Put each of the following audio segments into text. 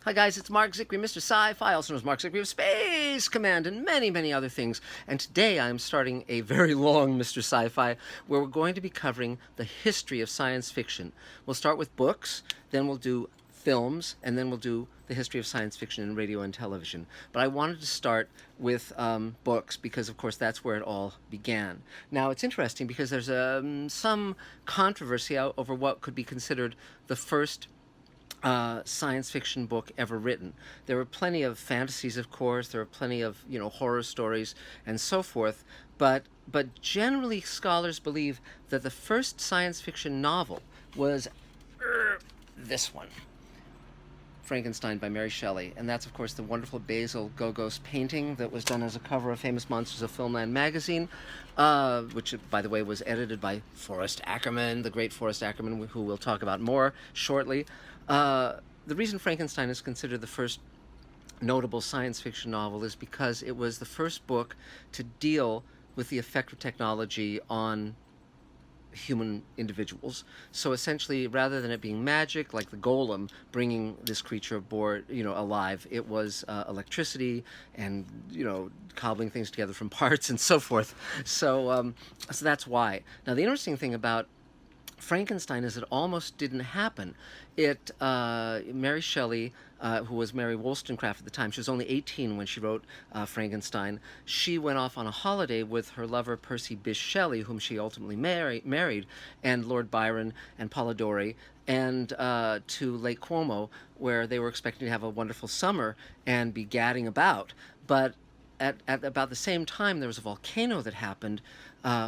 Hi guys, it's Marc Zicree, Mr. Sci-Fi, also known as Marc Zicree of Space Command and many, many other things. And today I'm starting a very long Mr. Sci-Fi where we're going to be covering the history of science fiction. We'll start with books, then we'll do films, and then we'll do the history of science fiction in radio and television. But I wanted to start with books because, of course, that's where it all began. Now, it's interesting because there's some controversy over what could be considered the first science fiction book ever written. There were plenty of fantasies, of course. There were plenty of horror stories and so forth. But generally, scholars believe that the first science fiction novel was this one, Frankenstein by Mary Shelley, and that's of course the wonderful Basil Gogos painting that was done as a cover of Famous Monsters of Filmland magazine, which by the way was edited by Forrest Ackerman, the great Forrest Ackerman, who we'll talk about more shortly. The reason Frankenstein is considered the first notable science fiction novel is because it was the first book to deal with the effect of technology on human individuals. So essentially, rather than it being magic, like the golem bringing this creature aboard, alive, it was electricity and, cobbling things together from parts and so forth. So that's why. Now, the interesting thing about Frankenstein is it almost didn't happen. Mary Shelley, who was Mary Wollstonecraft at the time, she was only 18 when she wrote Frankenstein. She went off on a holiday with her lover Percy Bysshe Shelley, whom she ultimately married, and Lord Byron and Polidori, and to Lake Como, where they were expecting to have a wonderful summer and be gadding about. But at about the same time, there was a volcano that happened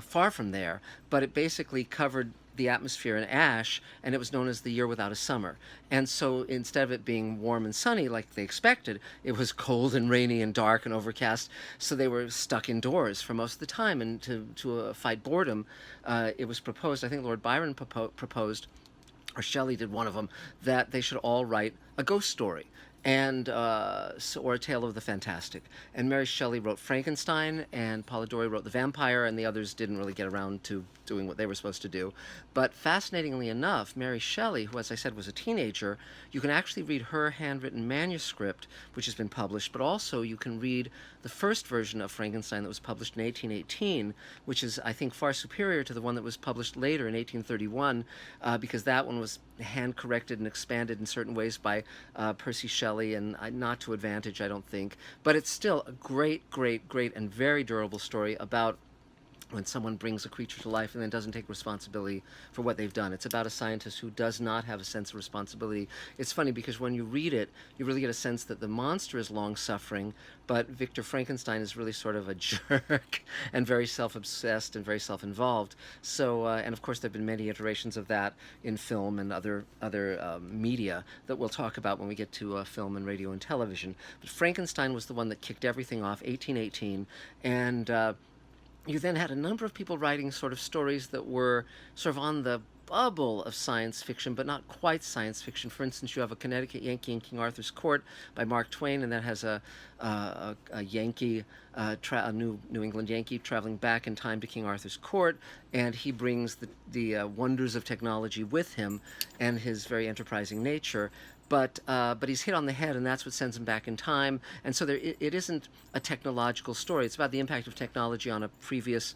far from there, but it basically covered the atmosphere in ash, and it was known as the year without a summer. And so instead of it being warm and sunny like they expected, it was cold and rainy and dark and overcast, so they were stuck indoors for most of the time. And to fight boredom, it was proposed, I think Lord Byron proposed, or Shelley did, one of them, that they should all write a ghost story or a tale of the fantastic. And Mary Shelley wrote Frankenstein, and Polidori wrote The Vampire, and the others didn't really get around to doing what they were supposed to do. But fascinatingly enough, Mary Shelley, who, as I said, was a teenager, you can actually read her handwritten manuscript, which has been published, but also you can read the first version of Frankenstein that was published in 1818, which is, I think, far superior to the one that was published later in 1831, because that one was hand-corrected and expanded in certain ways by Percy Shelley, and not to advantage, I don't think. But it's still a great, great, great, and very durable story about when someone brings a creature to life and then doesn't take responsibility for what they've done. It's about a scientist who does not have a sense of responsibility. It's funny because when you read it, you really get a sense that the monster is long-suffering, but Victor Frankenstein is really sort of a jerk and very self-obsessed and very self-involved. So, and of course there have been many iterations of that in film and other media that we'll talk about when we get to film and radio and television. But Frankenstein was the one that kicked everything off, 1818, and you then had a number of people writing sort of stories that were sort of on the bubble of science fiction, but not quite science fiction. For instance, you have A Connecticut Yankee in King Arthur's Court by Mark Twain, and that has a Yankee, a New England Yankee traveling back in time to King Arthur's Court, and he brings the wonders of technology with him and his very enterprising nature. But he's hit on the head, and that's what sends him back in time. And so it isn't a technological story. It's about the impact of technology on a previous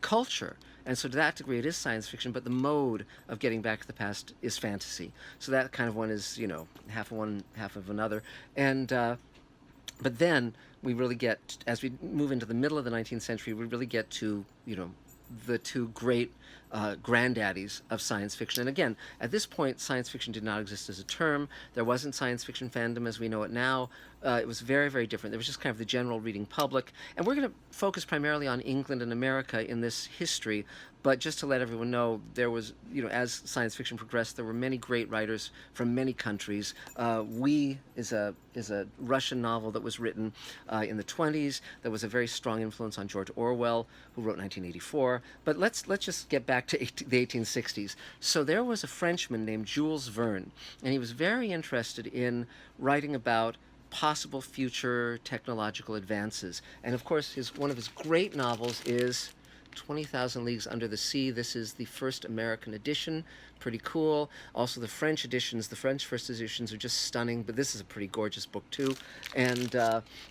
culture. And so to that degree, it is science fiction, but the mode of getting back to the past is fantasy. So that kind of one is, half of one, half of another. And but then we really get, as we move into the middle of the 19th century, we really get to, the two great granddaddies of science fiction. And again, at this point, science fiction did not exist as a term. There wasn't science fiction fandom as we know it now. It was very, very different. There was just kind of the general reading public. And we're going to focus primarily on England and America in this history. But just to let everyone know, there was, as science fiction progressed, there were many great writers from many countries. We is a Russian novel that was written in the 20s. There was a very strong influence on George Orwell, who wrote 1984. But let's just get back to the 1860s. So there was a Frenchman named Jules Verne, and he was very interested in writing about possible future technological advances. And of course, one of his great novels is 20,000 Leagues Under the Sea. This is the first American edition. Pretty cool. Also, the French editions, the French first editions are just stunning, but this is a pretty gorgeous book, too. And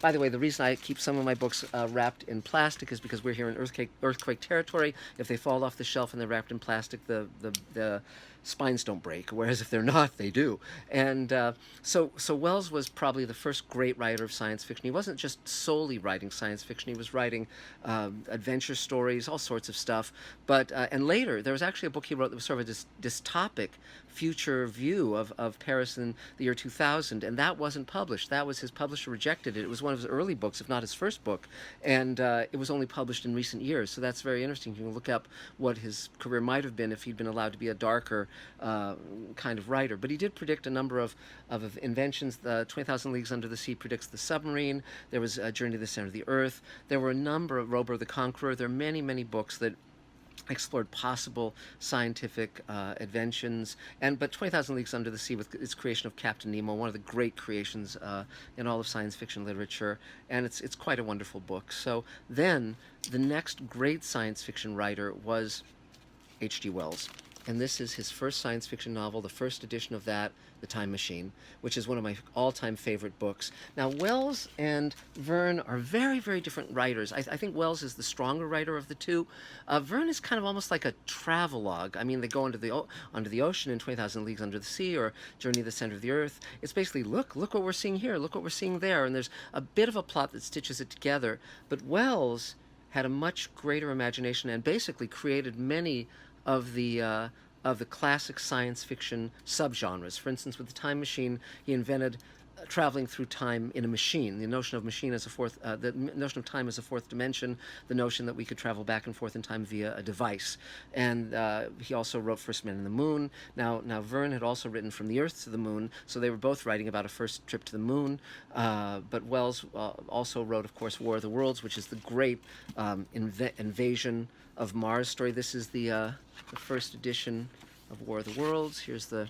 by the way, the reason I keep some of my books wrapped in plastic is because we're here in earthquake territory. If they fall off the shelf and they're wrapped in plastic, the spines don't break, whereas if they're not, they do. And so Wells was probably the first great writer of science fiction. He wasn't just solely writing science fiction. He was writing adventure stories, all sorts of stuff. But and later, there was actually a book he wrote that was sort of a dystopic future view of Paris in the year 2000, and that wasn't published. That was, his publisher rejected it. It was one of his early books, if not his first book, and it was only published in recent years. So that's very interesting. You can look up what his career might have been if he'd been allowed to be a darker kind of writer. But he did predict a number of inventions. The 20,000 Leagues Under the Sea predicts the submarine. There was a Journey to the Center of the Earth. There were a number of Rober the Conqueror. There are many, many books that explored possible scientific inventions, but 20,000 Leagues Under the Sea, with its creation of Captain Nemo, one of the great creations in all of science fiction literature, and it's quite a wonderful book. So then the next great science fiction writer was H.G. Wells. And this is his first science fiction novel, the first edition of that, The Time Machine, which is one of my all-time favorite books. Now, Wells and Verne are very, very different writers. I think Wells is the stronger writer of the two. Verne is kind of almost like a travelogue. I mean, they go under the ocean in 20,000 Leagues Under the Sea, or Journey to the Center of the Earth. It's basically, look what we're seeing here, look what we're seeing there, and there's a bit of a plot that stitches it together. But Wells had a much greater imagination and basically created many of the classic science fiction subgenres. For instance, with The Time Machine, he invented traveling through time in a machine. The notion of machine as a fourth, the notion of time as a fourth dimension. The notion that we could travel back and forth in time via a device. And he also wrote First Man on the Moon. Now Verne had also written From the Earth to the Moon, so they were both writing about a first trip to the moon. But Wells also wrote, of course, War of the Worlds, which is the great invasion of Mars story. This is the first edition of War of the Worlds. There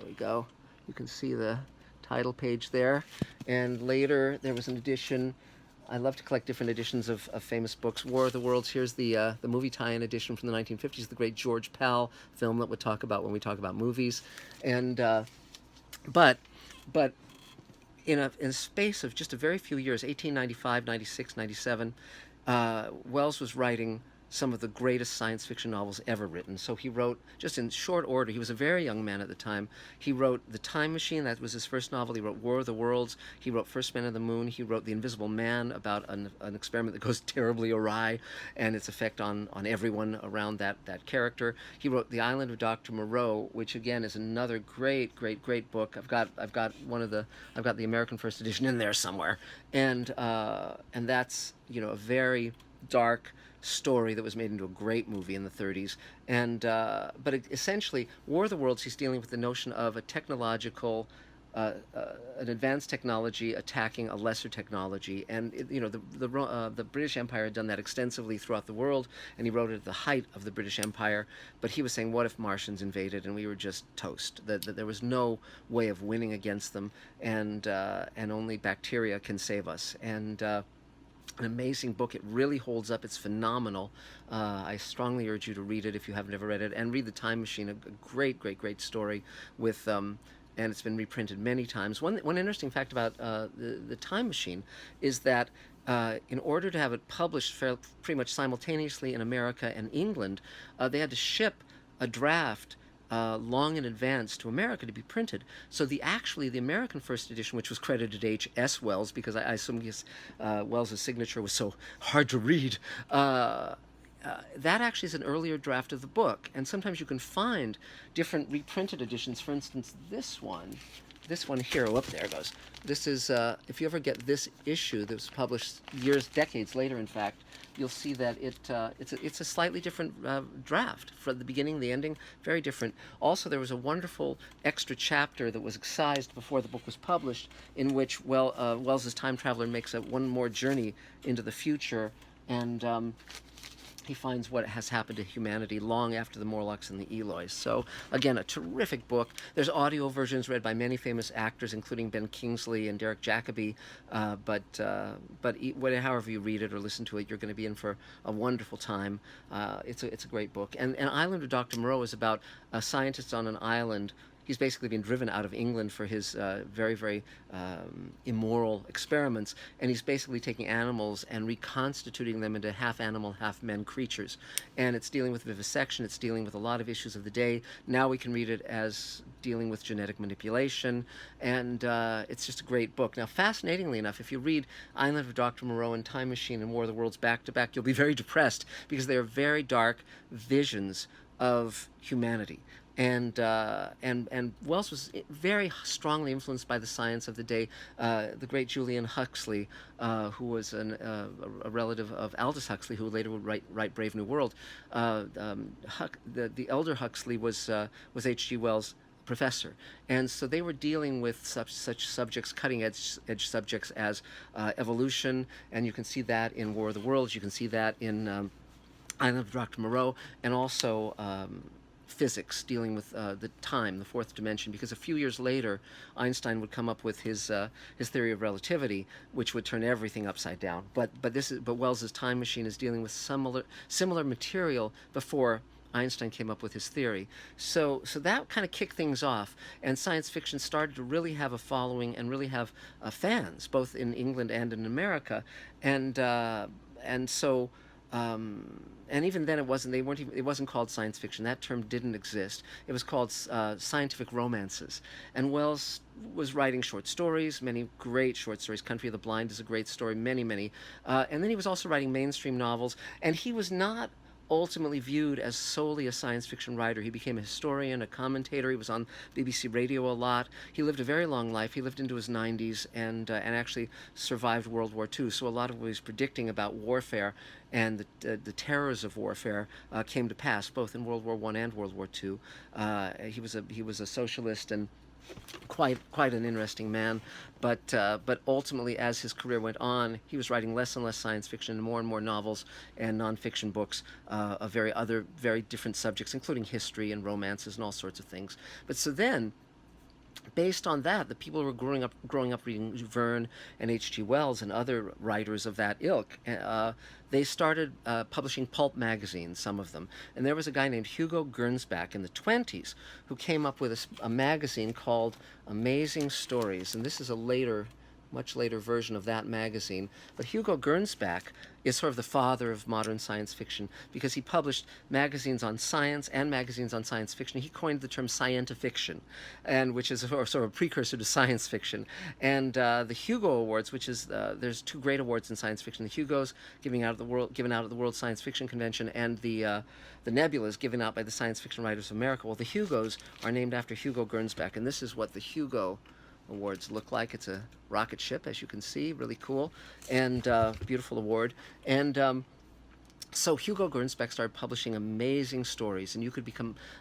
we go. You can see the title page there. And later there was an edition. I love to collect different editions of famous books. War of the Worlds. Here's the movie tie-in edition from the 1950s, the great George Pal film that we'll talk about when we talk about movies. And but in a space of just a very few years, 1895, 96, 97, Wells was writing some of the greatest science fiction novels ever written. So he wrote, just in short order, he was a very young man at the time. He wrote The Time Machine, that was his first novel. He wrote War of the Worlds. He wrote First Man on the Moon. He wrote The Invisible Man, about an experiment that goes terribly awry and its effect on everyone around that character. He wrote The Island of Dr. Moreau, which again is another great book. I've got the American first edition in there somewhere, and that's, you know, a very dark story that was made into a great movie in the 30s. And but essentially, War of the Worlds, he's dealing with the notion of a technological, an advanced technology attacking a lesser technology. And the British Empire had done that extensively throughout the world, and he wrote it at the height of the British Empire. But he was saying, what if Martians invaded and we were just toast? That there was no way of winning against them, and only bacteria can save us. And an amazing book. It really holds up. It's phenomenal. I strongly urge you to read it if you haven't ever read it, and read The Time Machine, a great story with and it's been reprinted many times. One interesting fact about the Time Machine is that in order to have it published pretty much simultaneously in America and England, they had to ship a draft long in advance to America to be printed. So the American first edition, which was credited to H.S. Wells, because I assume Wells' signature was so hard to read, that actually is an earlier draft of the book. And sometimes you can find different reprinted editions. For instance, this one here, there it goes. This is, if you ever get this issue that was published decades later, in fact, you'll see that it's a slightly different draft. For the beginning, the ending, very different. Also, there was a wonderful extra chapter that was excised before the book was published, in which Wells's time traveler makes one more journey into the future, and he finds what has happened to humanity long after the Morlocks and the Eloys. So, again, a terrific book. There's audio versions read by many famous actors, including Ben Kingsley and Derek Jacobi. However you read it or listen to it, you're going to be in for a wonderful time. It's a great book. And Island of Dr. Moreau is about a scientist on an island. He's basically been driven out of England for his very, very immoral experiments, and he's basically taking animals and reconstituting them into half animal, half men creatures. And it's dealing with vivisection, it's dealing with a lot of issues of the day. Now we can read it as dealing with genetic manipulation, and it's just a great book. Now, fascinatingly enough, if you read Island of Dr. Moreau and Time Machine and War of the Worlds back to back, you'll be very depressed, because they are very dark visions of humanity. And Wells was very strongly influenced by the science of the day. The great Julian Huxley, who was a relative of Aldous Huxley, who later would write Brave New World. The elder Huxley was H.G. Wells' professor, and so they were dealing with such subjects, cutting edge subjects as evolution, and you can see that in War of the Worlds. You can see that in Island of Dr. Moreau, and also physics, dealing with the time, the fourth dimension, because a few years later, Einstein would come up with his theory of relativity, which would turn everything upside down. But Wells's Time Machine is dealing with similar material before Einstein came up with his theory. So that kind of kicked things off, and science fiction started to really have a following and really have fans, both in England and in America, and so. And even then, it wasn't called science fiction. That term didn't exist. It was called scientific romances. And Wells was writing short stories, many great short stories. Country of the Blind is a great story, many. And then he was also writing mainstream novels. And he was not ultimately viewed as solely a science fiction writer. He became a historian, a commentator. He was on BBC Radio a lot. He lived a very long life. He lived into his 90s and actually survived World War II. So a lot of what he was predicting about warfare and the terrors of warfare came to pass, both in World War I and World War II. He was a socialist and quite an interesting man, but ultimately, as his career went on, he was writing less and less science fiction and more novels and nonfiction books of very different subjects, including history and romances and all sorts of things. But so then, based on that, the people who were growing up reading Verne and H.G. Wells and other writers of that ilk, they started publishing pulp magazines, some of them. And there was a guy named Hugo Gernsback in the 1920s who came up with a magazine called Amazing Stories. And this is a much later version of that magazine. But Hugo Gernsback is sort of the father of modern science fiction, because he published magazines on science and magazines on science fiction. He coined the term scientifiction, and which is sort of a precursor to science fiction. And the Hugo Awards, which is there's two great awards in science fiction: the Hugos given out at the World Science Fiction Convention, and the Nebulas given out by the Science Fiction Writers of America. Well, the Hugos are named after Hugo Gernsback, and this is what the Hugo Awards look like. It's a rocket ship, as you can see, really cool, and beautiful award. And so Hugo Gernsback started publishing amazing stories, and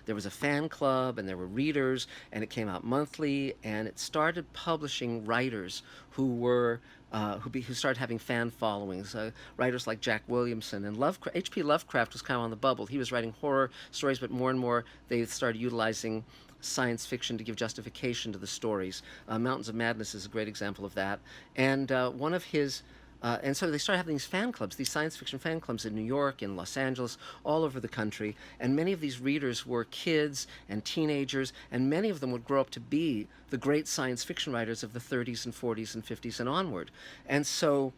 there was a fan club, and there were readers, and it came out monthly, and it started publishing writers who started having fan followings. Writers like Jack Williamson and H.P. Lovecraft was kind of on the bubble. He was writing horror stories, but more and more they started utilizing science fiction to give justification to the stories. Mountains of Madness is a great example of that. And and so they started having these fan clubs, these science fiction fan clubs in New York, in Los Angeles, all over the country. And many of these readers were kids and teenagers, and many of them would grow up to be the great science fiction writers of the 30s and 40s and 50s and onward. And so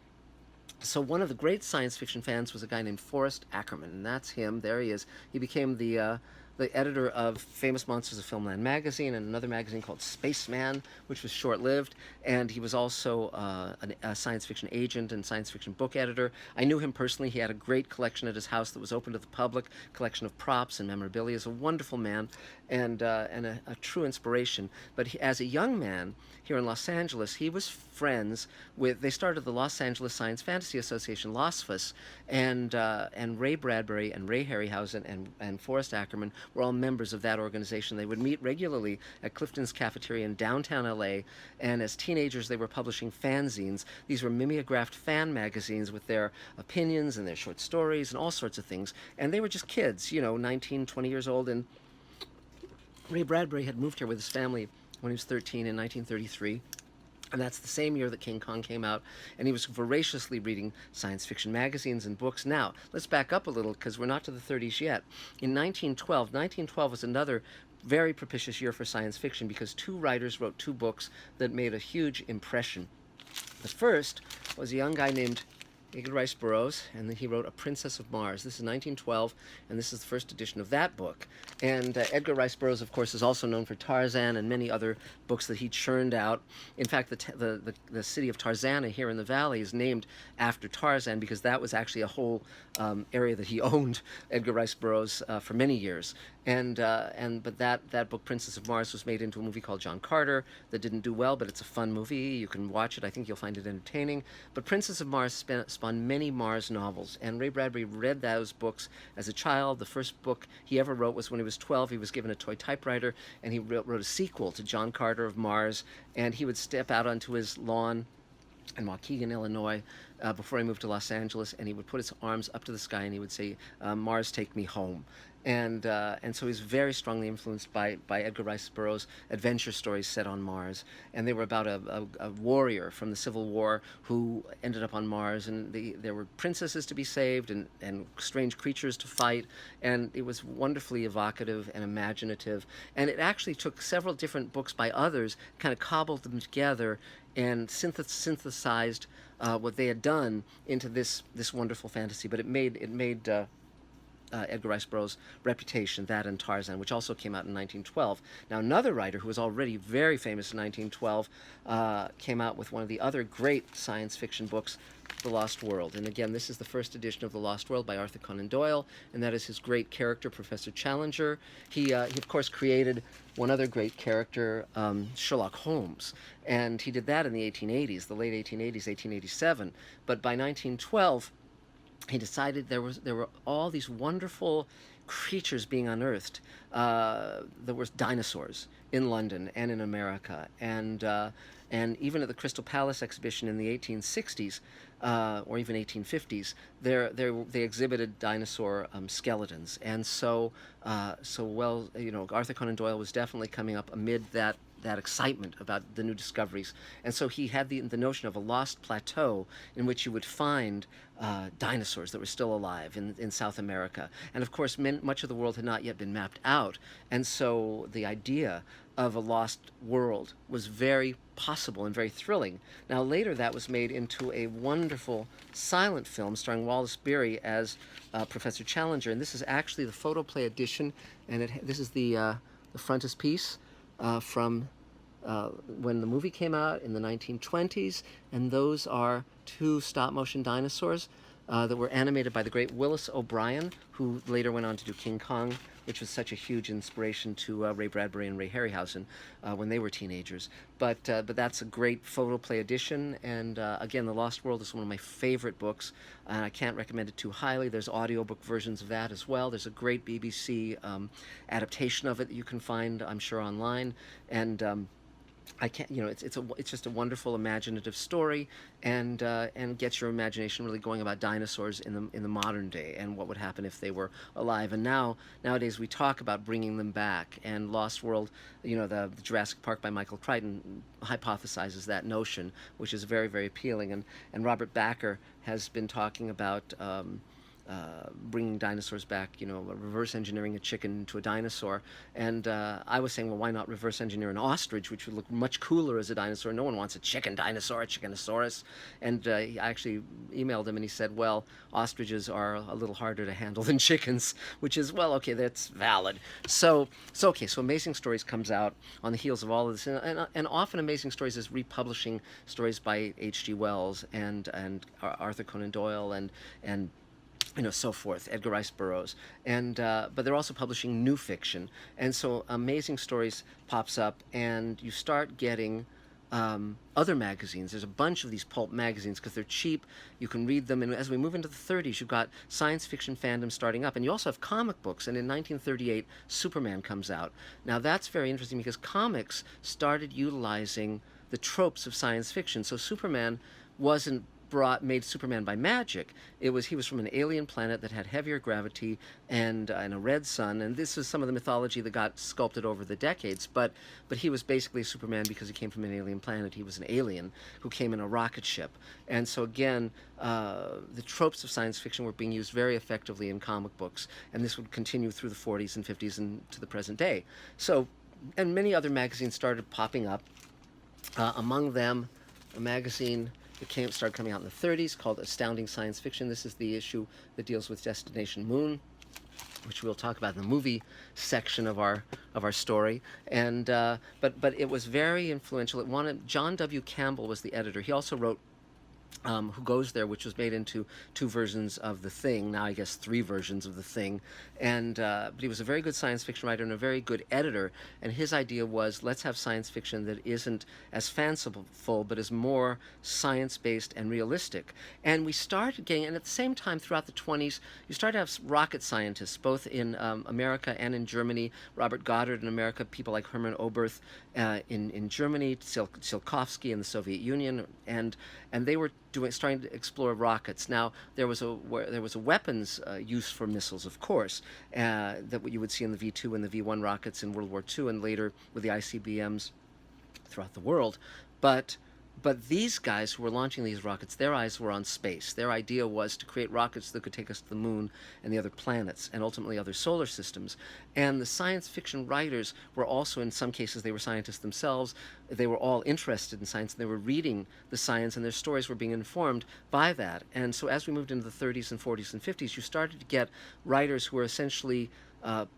one of the great science fiction fans was a guy named Forrest Ackerman, and that's him. There he is. He became the editor of Famous Monsters of Filmland magazine and another magazine called Spaceman, which was short-lived. And he was also a science fiction agent and science fiction book editor. I knew him personally. He had a great collection at his house that was open to the public, collection of props and memorabilia. He's a wonderful man and a true inspiration. But as a young man here in Los Angeles, he was friends with, they started the Los Angeles Science Fantasy Association, LOSFAS, and Ray Bradbury and Ray Harryhausen and Forrest Ackerman were all members of that organization. They would meet regularly at Clifton's Cafeteria in downtown LA, and as teenagers they were publishing fanzines. These were mimeographed fan magazines with their opinions and their short stories and all sorts of things. And they were just kids, 19, 20 years old. And Ray Bradbury had moved here with his family when he was 13 in 1933. And that's the same year that King Kong came out, and he was voraciously reading science fiction magazines and books. Now, let's back up a little, because we're not to the 30s yet. In 1912 was another very propitious year for science fiction, because two writers wrote two books that made a huge impression. The first was a young guy named Edgar Rice Burroughs, and then he wrote A Princess of Mars. This is 1912, and this is the first edition of that book. And Edgar Rice Burroughs, of course, is also known for Tarzan and many other books that he churned out. In fact, the city of Tarzana here in the valley is named after Tarzan, because that was actually a whole area that he owned, Edgar Rice Burroughs, for many years. But that book, Princess of Mars, was made into a movie called John Carter that didn't do well, but it's a fun movie. You can watch it. I think you'll find it entertaining. But Princess of Mars spawned many Mars novels, and Ray Bradbury read those books as a child. The first book he ever wrote was when he was 12. He was given a toy typewriter, and he wrote a sequel to John Carter of Mars, and he would step out onto his lawn in Waukegan, Illinois, before he moved to Los Angeles, and he would put his arms up to the sky and he would say, "Mars, take me home." And so he's very strongly influenced by Edgar Rice Burroughs' adventure stories set on Mars. And they were about a warrior from the Civil War who ended up on Mars, and there were princesses to be saved and strange creatures to fight. And it was wonderfully evocative and imaginative. And it actually took several different books by others, kind of cobbled them together and synthesized what they had done into this wonderful fantasy. But it made Edgar Rice Burroughs' reputation, that and Tarzan, which also came out in 1912. Now, another writer who was already very famous in 1912 came out with one of the other great science fiction books, The Lost World. And again, this is the first edition of The Lost World by Arthur Conan Doyle, and that is his great character, Professor Challenger. He of course, created one other great character, Sherlock Holmes, and he did that in the 1880s, the late 1880s, 1887. But by 1912, he decided there were all these wonderful creatures being unearthed. There were dinosaurs in London and in America, and even at the Crystal Palace exhibition in the 1860s or even 1850s, they exhibited dinosaur skeletons. And so Arthur Conan Doyle was definitely coming up amid that excitement about the new discoveries. And so he had the notion of a lost plateau in which you would find dinosaurs that were still alive in South America. And of course, much of the world had not yet been mapped out. And so the idea of a lost world was very possible and very thrilling. Now, later that was made into a wonderful silent film starring Wallace Beery as Professor Challenger. And this is actually the photoplay edition, and this is the frontispiece from when the movie came out in the 1920s, and those are two stop-motion dinosaurs that were animated by the great Willis O'Brien, who later went on to do King Kong, which was such a huge inspiration to Ray Bradbury and Ray Harryhausen when they were teenagers. But that's a great photoplay edition, and again, The Lost World is one of my favorite books, and I can't recommend it too highly. There's audiobook versions of that as well. There's a great BBC adaptation of it that you can find, I'm sure, online, and I can't, it's just a wonderful imaginative story, and gets your imagination really going about dinosaurs in the modern day and what would happen if they were alive. And nowadays we talk about bringing them back, and Lost World, the Jurassic Park by Michael Crichton hypothesizes that notion, which is very, very appealing. And Robert Bakker has been talking about bringing dinosaurs back, reverse engineering a chicken into a dinosaur. And I was saying, well, why not reverse engineer an ostrich, which would look much cooler as a dinosaur? No one wants a chicken dinosaur, a chickenosaurus. And I actually emailed him, and he said, well, ostriches are a little harder to handle than chickens, which is, well, okay, that's valid. So Amazing Stories comes out on the heels of all of this. And often Amazing Stories is republishing stories by H.G. Wells and Arthur Conan Doyle and so forth, Edgar Rice Burroughs, but they're also publishing new fiction, and so Amazing Stories pops up, and you start getting other magazines. There's a bunch of these pulp magazines because they're cheap. You can read them. And as we move into the 30s, you've got science fiction fandom starting up. And you also have comic books. And in 1938, Superman comes out. Now, that's very interesting because comics started utilizing the tropes of science fiction. So Superman wasn't made Superman by magic. He was from an alien planet that had heavier gravity and a red sun, and this is some of the mythology that got sculpted over the decades. But he was basically Superman because he came from an alien planet. He was an alien who came in a rocket ship, and so again, the tropes of science fiction were being used very effectively in comic books, and this would continue through the 40s and 50s and to the present day. So, and many other magazines started popping up. Among them, a magazine that started coming out in the 30s called Astounding Science Fiction. This is the issue that deals with Destination Moon, which we'll talk about in the movie section of our story. And but it was very influential. John W. Campbell was the editor. He also wrote Who Goes There, which was made into 2 versions of The Thing, now I guess 3 versions of The Thing. And but he was a very good science fiction writer and a very good editor, and his idea was, let's have science fiction that isn't as fanciful but is more science-based and realistic. And we started getting, and at the same time throughout the 20s, you started to have rocket scientists, both in America and in Germany. Robert Goddard in America, people like Hermann Oberth in Germany, Tsiolkovsky in the Soviet Union, and they were starting to explore rockets. Now there was a weapons use for missiles, of course, that you would see in the V2 and the V1 rockets in World War II, and later with the ICBMs throughout the world. But these guys who were launching these rockets, their eyes were on space. Their idea was to create rockets that could take us to the moon and the other planets and ultimately other solar systems. And the science fiction writers were also, in some cases, they were scientists themselves. They were all interested in science, and they were reading the science, and their stories were being informed by that. And so as we moved into the 30s and 40s and 50s, you started to get writers who were essentially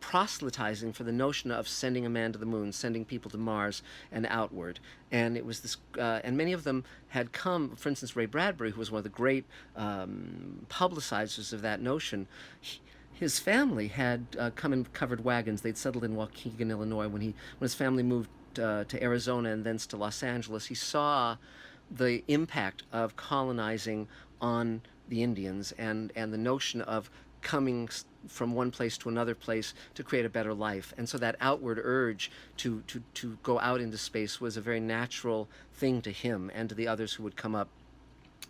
proselytizing for the notion of sending a man to the moon, sending people to Mars and outward. And it was this, and many of them had come, for instance, Ray Bradbury, who was one of the great publicizers of that notion. His family had come in covered wagons. They'd settled in Waukegan, Illinois. When his family moved to Arizona and thence to Los Angeles, he saw the impact of colonizing on the Indians and the notion of coming from one place to another place to create a better life. And so that outward urge to go out into space was a very natural thing to him and to the others who would come up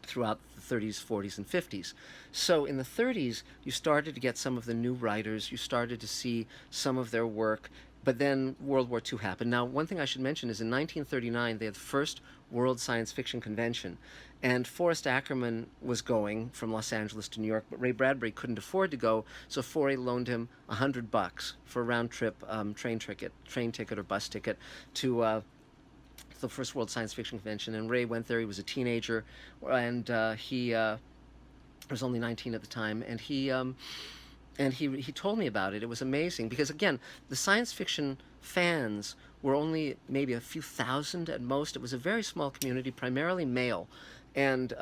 throughout the 30s, 40s, and 50s. So in the 30s, you started to get some of the new writers, you started to see some of their work, but then World War II happened. Now, one thing I should mention is in 1939, they had the first World Science Fiction Convention, and Forrest Ackerman was going from Los Angeles to New York, but Ray Bradbury couldn't afford to go, so Forey loaned him $100 for a round-trip train ticket or bus ticket to the first World Science Fiction Convention. And Ray went there. He was a teenager, and he was only 19 at the time, and he told me about it. It was amazing because, again, the science fiction fans were only maybe a few thousand at most. It was a very small community, primarily male, and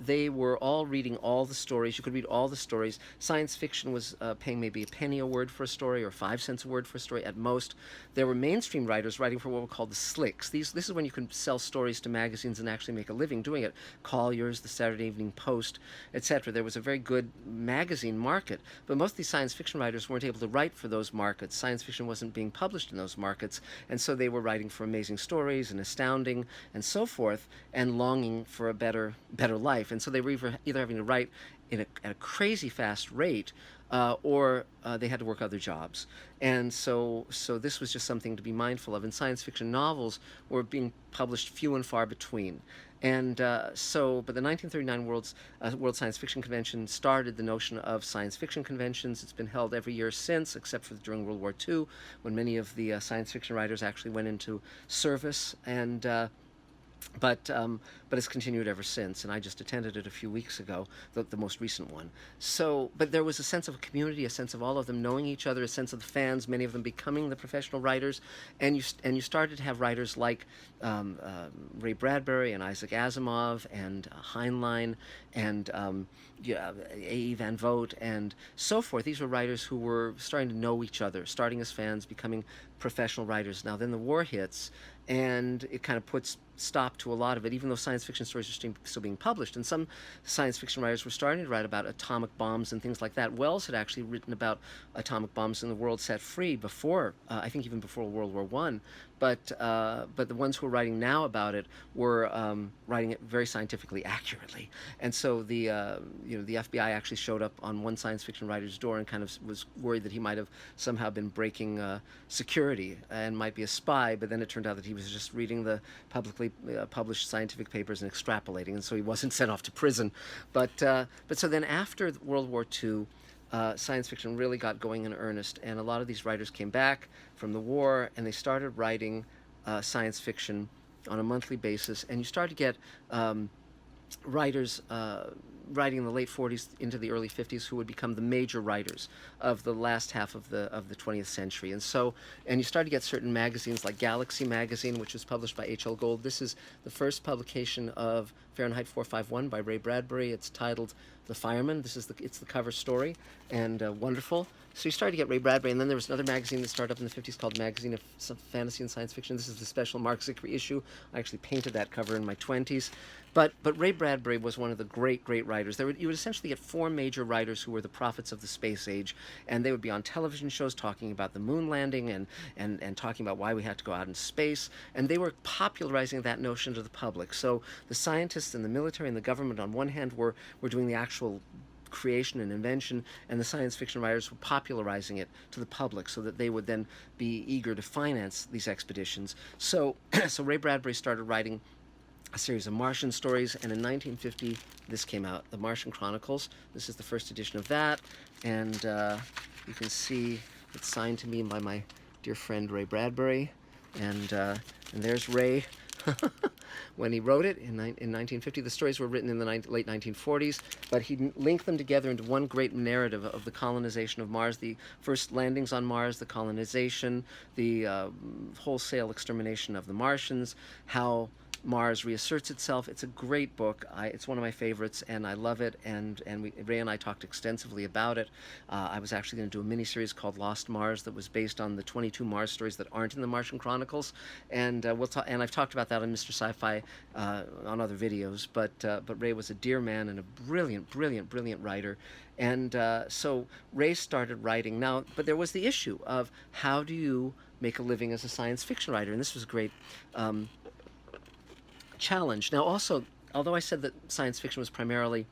they were all reading all the stories. You could read all the stories. Science fiction was paying maybe a penny a word for a story or 5 cents a word for a story at most. There were mainstream writers writing for what were called the slicks. This is when you could sell stories to magazines and actually make a living doing it. Collier's, the Saturday Evening Post, etc. There was a very good magazine market, but most of these science fiction writers weren't able to write for those markets. Science fiction wasn't being published in those markets, and so they were writing for Amazing Stories and Astounding and so forth, and longing for a better life. And so they were either having to write at a crazy fast rate, or they had to work other jobs. And so this was just something to be mindful of. And science fiction novels were being published few and far between. And but the 1939 World Science Fiction Convention started the notion of science fiction conventions. It's been held every year since, except for during World War II, when many of the science fiction writers actually went into service. And but it's continued ever since. And I just attended it a few weeks ago, the most recent one. So, but there was a sense of a community, a sense of all of them knowing each other, a sense of the fans, many of them becoming the professional writers, and you started to have writers like Ray Bradbury and Isaac Asimov and Heinlein and yeah, A.E. Van Vogt and so forth. These were writers who were starting to know each other, starting as fans, becoming professional writers. Now then the war hits, and it kind of puts stop to a lot of it, even though science fiction stories are still being published. And some science fiction writers were starting to write about atomic bombs and things like that. Wells had actually written about atomic bombs and the world set free before, I think even before World War I. But the ones who were writing now about it were writing it very scientifically accurately. And so the FBI actually showed up on one science fiction writer's door and kind of was worried that he might have somehow been breaking security and might be a spy. But then it turned out that he was just reading the publicly published scientific papers and extrapolating, and so he wasn't sent off to prison. But so then after World War II, science fiction really got going in earnest, and a lot of these writers came back from the war, and they started writing science fiction on a monthly basis, and you started to get writers writing in the late 40s into the early 50s who would become the major writers of the last half of the 20th century. And you started to get certain magazines like Galaxy magazine, which was published by H.L. Gold. This is the first publication of Fahreinheit 451 by Ray Bradbury. It's titled The Fireman. It's the cover story, and wonderful. So you started to get Ray Bradbury, and then there was another magazine that started up in the 50s called Magazine of Fantasy and Science Fiction. This is the special Marc Zicree issue. I actually painted that cover in my 20s. But Ray Bradbury was one of the great writers. You would essentially get four major writers who were the prophets of the space age, and they would be on television shows talking about the moon landing and talking about why we had to go out in space, and they were popularizing that notion to the public. So the scientists and the military and the government on one hand were doing the actual creation and invention, and the science fiction writers were popularizing it to the public so that they would then be eager to finance these expeditions. So Ray Bradbury started writing a series of Martian stories, and in 1950 this came out, The Martian Chronicles. This is the first edition of that, and you can see it's signed to me by my dear friend Ray Bradbury, and there's Ray when he wrote it in 1950. The stories were written in the late 1940s, but he linked them together into one great narrative of the colonization of Mars, the first landings on Mars, the colonization, the wholesale extermination of the Martians, how Mars reasserts itself. It's a great book. It's one of my favorites, and I love it. And Ray and I talked extensively about it. I was actually going to do a miniseries called Lost Mars that was based on the 22 Mars stories that aren't in the Martian Chronicles, and and I've talked about that on Mr. Sci-Fi on other videos. But Ray was a dear man and a brilliant writer. And so Ray started writing. Now, but there was the issue of how do you make a living as a science fiction writer, and this was a great challenge. Now also, although I said that science fiction was primarily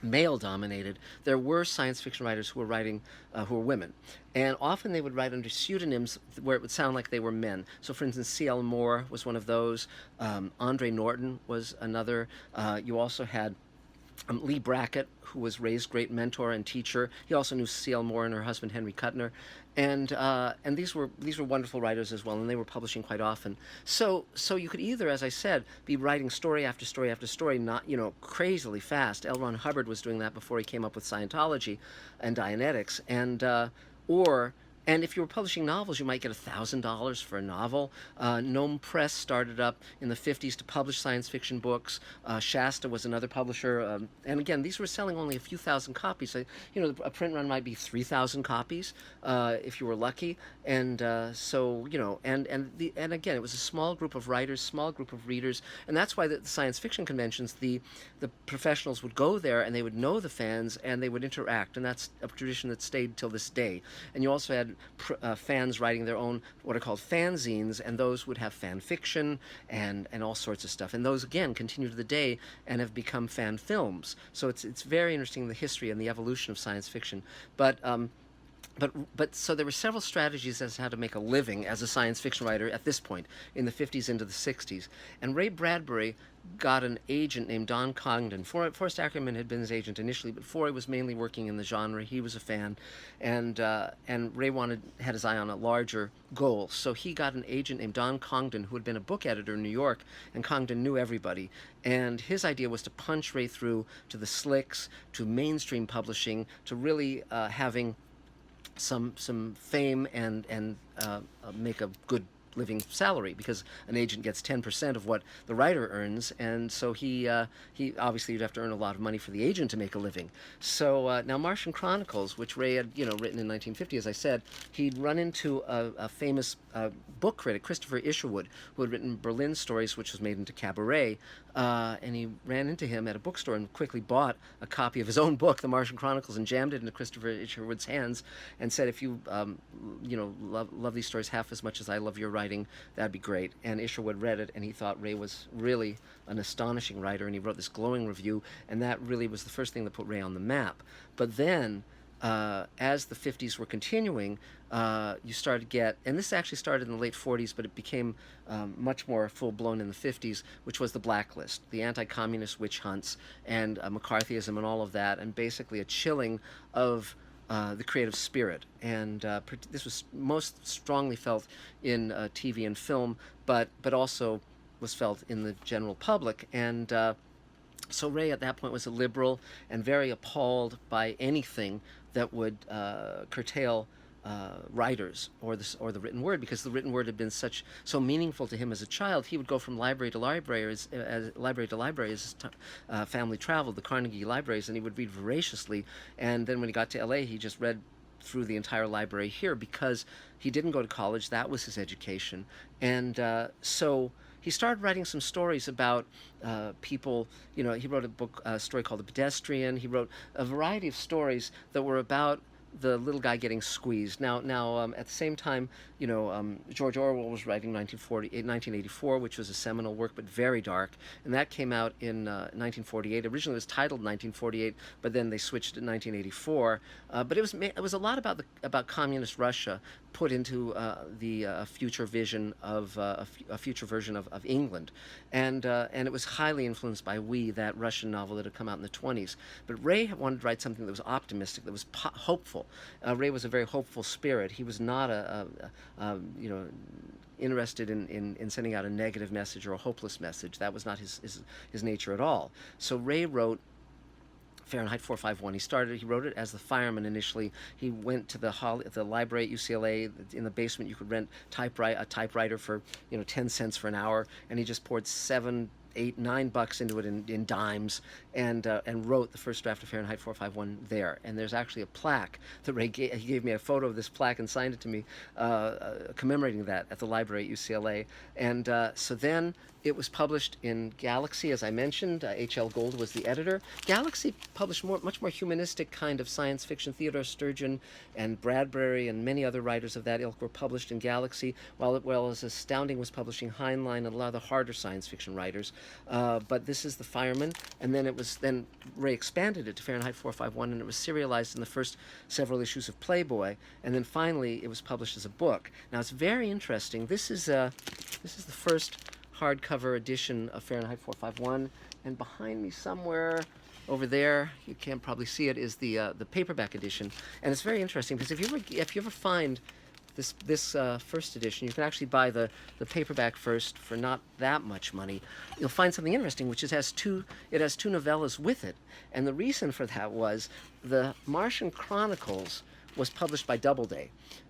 male dominated, there were science fiction writers who were writing who were women, and often they would write under pseudonyms where it would sound like they were men. So for instance, C.L. Moore was one of those. Andre Norton was another. You also had Lee Brackett, who was Ray's great mentor and teacher. He also knew C.L. Moore and her husband Henry Kuttner, and these were wonderful writers as well, and they were publishing quite often. So you could either, as I said, be writing story after story after story, not crazily fast. L. Ron Hubbard was doing that before he came up with Scientology and Dianetics, and if you were publishing novels, you might get $1,000 for a novel. Gnome Press started up in the 50s to publish science fiction books. Shasta was another publisher. And again, these were selling only a few thousand copies. A print run might be 3,000 copies if you were lucky. And and again, it was a small group of writers, small group of readers. And that's why the science fiction conventions, the professionals would go there and they would know the fans and they would interact. And that's a tradition that stayed till this day. And you also had fans writing their own what are called fanzines, and those would have fan fiction and all sorts of stuff, and those again continue to the day and have become fan films. So it's very interesting, the history and the evolution of science fiction. But but so there were several strategies as to how to make a living as a science fiction writer at this point in the 50s into the 60s. And Ray Bradbury got an agent named Don Congdon. Forrest Ackerman had been his agent initially, but Forey was mainly working in the genre. He was a fan, and Ray had his eye on a larger goal. So he got an agent named Don Congdon, who had been a book editor in New York, and Congdon knew everybody. And his idea was to punch Ray through to the slicks, to mainstream publishing, to really having some fame and make a good living salary, because an agent gets 10% of what the writer earns, and so he obviously you'd have to earn a lot of money for the agent to make a living. So now Martian Chronicles, which Ray had written in 1950, as I said, he'd run into a famous book critic, Christopher Isherwood, who had written Berlin Stories, which was made into Cabaret, and he ran into him at a bookstore and quickly bought a copy of his own book, The Martian Chronicles, and jammed it into Christopher Isherwood's hands, and said, if you love these stories half as much as I love your writing, that'd be great. And Isherwood read it, and he thought Ray was really an astonishing writer, and he wrote this glowing review, and that really was the first thing that put Ray on the map. But then, as the 50s were continuing, you started to get, and this actually started in the late 40s, but it became much more full-blown in the 50s, which was the blacklist, the anti-communist witch hunts, and McCarthyism and all of that, and basically a chilling of the creative spirit. And this was most strongly felt in TV and film, but also was felt in the general public. And so Ray at that point was a liberal and very appalled by anything that would curtail writers or the written word, because the written word had been so meaningful to him as a child. He would go from library to library as his family traveled, the Carnegie libraries, and he would read voraciously. And then when he got to LA, he just read through the entire library here, because he didn't go to college. That was his education. And so he started writing some stories about people. He wrote a story called The Pedestrian. He wrote a variety of stories that were about the little guy getting squeezed. Now, at the same time, George Orwell was writing 1984, which was a seminal work, but very dark, and that came out in 1948. Originally, it was titled 1948, but then they switched to 1984. But it was a lot about communist Russia put into the future vision of a future version of England, and it was highly influenced by We, that Russian novel that had come out in the 20s. But Ray wanted to write something that was optimistic, that was hopeful. Ray was a very hopeful spirit. He was not interested in sending out a negative message or a hopeless message. That was not his nature at all. So Ray wrote Fahreinheit 451. He wrote it as the fireman initially. He went to the library at UCLA. In the basement, you could rent a typewriter for 10 cents for an hour, and he just poured $7, $8, $9 into it in dimes, and wrote the first draft of Fahreinheit 451 there. And there's actually a plaque that Ray he gave me a photo of this plaque and signed it to me, commemorating that at the library at UCLA. And so then it was published in Galaxy, as I mentioned. H.L. Gold was the editor. Galaxy published much more humanistic kind of science fiction. Theodore Sturgeon and Bradbury and many other writers of that ilk were published in Galaxy, while as Astounding was publishing Heinlein and a lot of the harder science fiction writers. But this is The Fireman, and then Ray expanded it to Fahreinheit 451, and it was serialized in the first several issues of Playboy, and then finally it was published as a book. Now it's very interesting. This is the first hardcover edition of Fahreinheit 451, and behind me somewhere over there, you can't probably see it, is the paperback edition. And it's very interesting, because if you ever find this first edition, you can actually buy the paperback first for not that much money. You'll find something interesting, which it has two novellas with it. And the reason for that was the Martian Chronicles was published by Doubleday,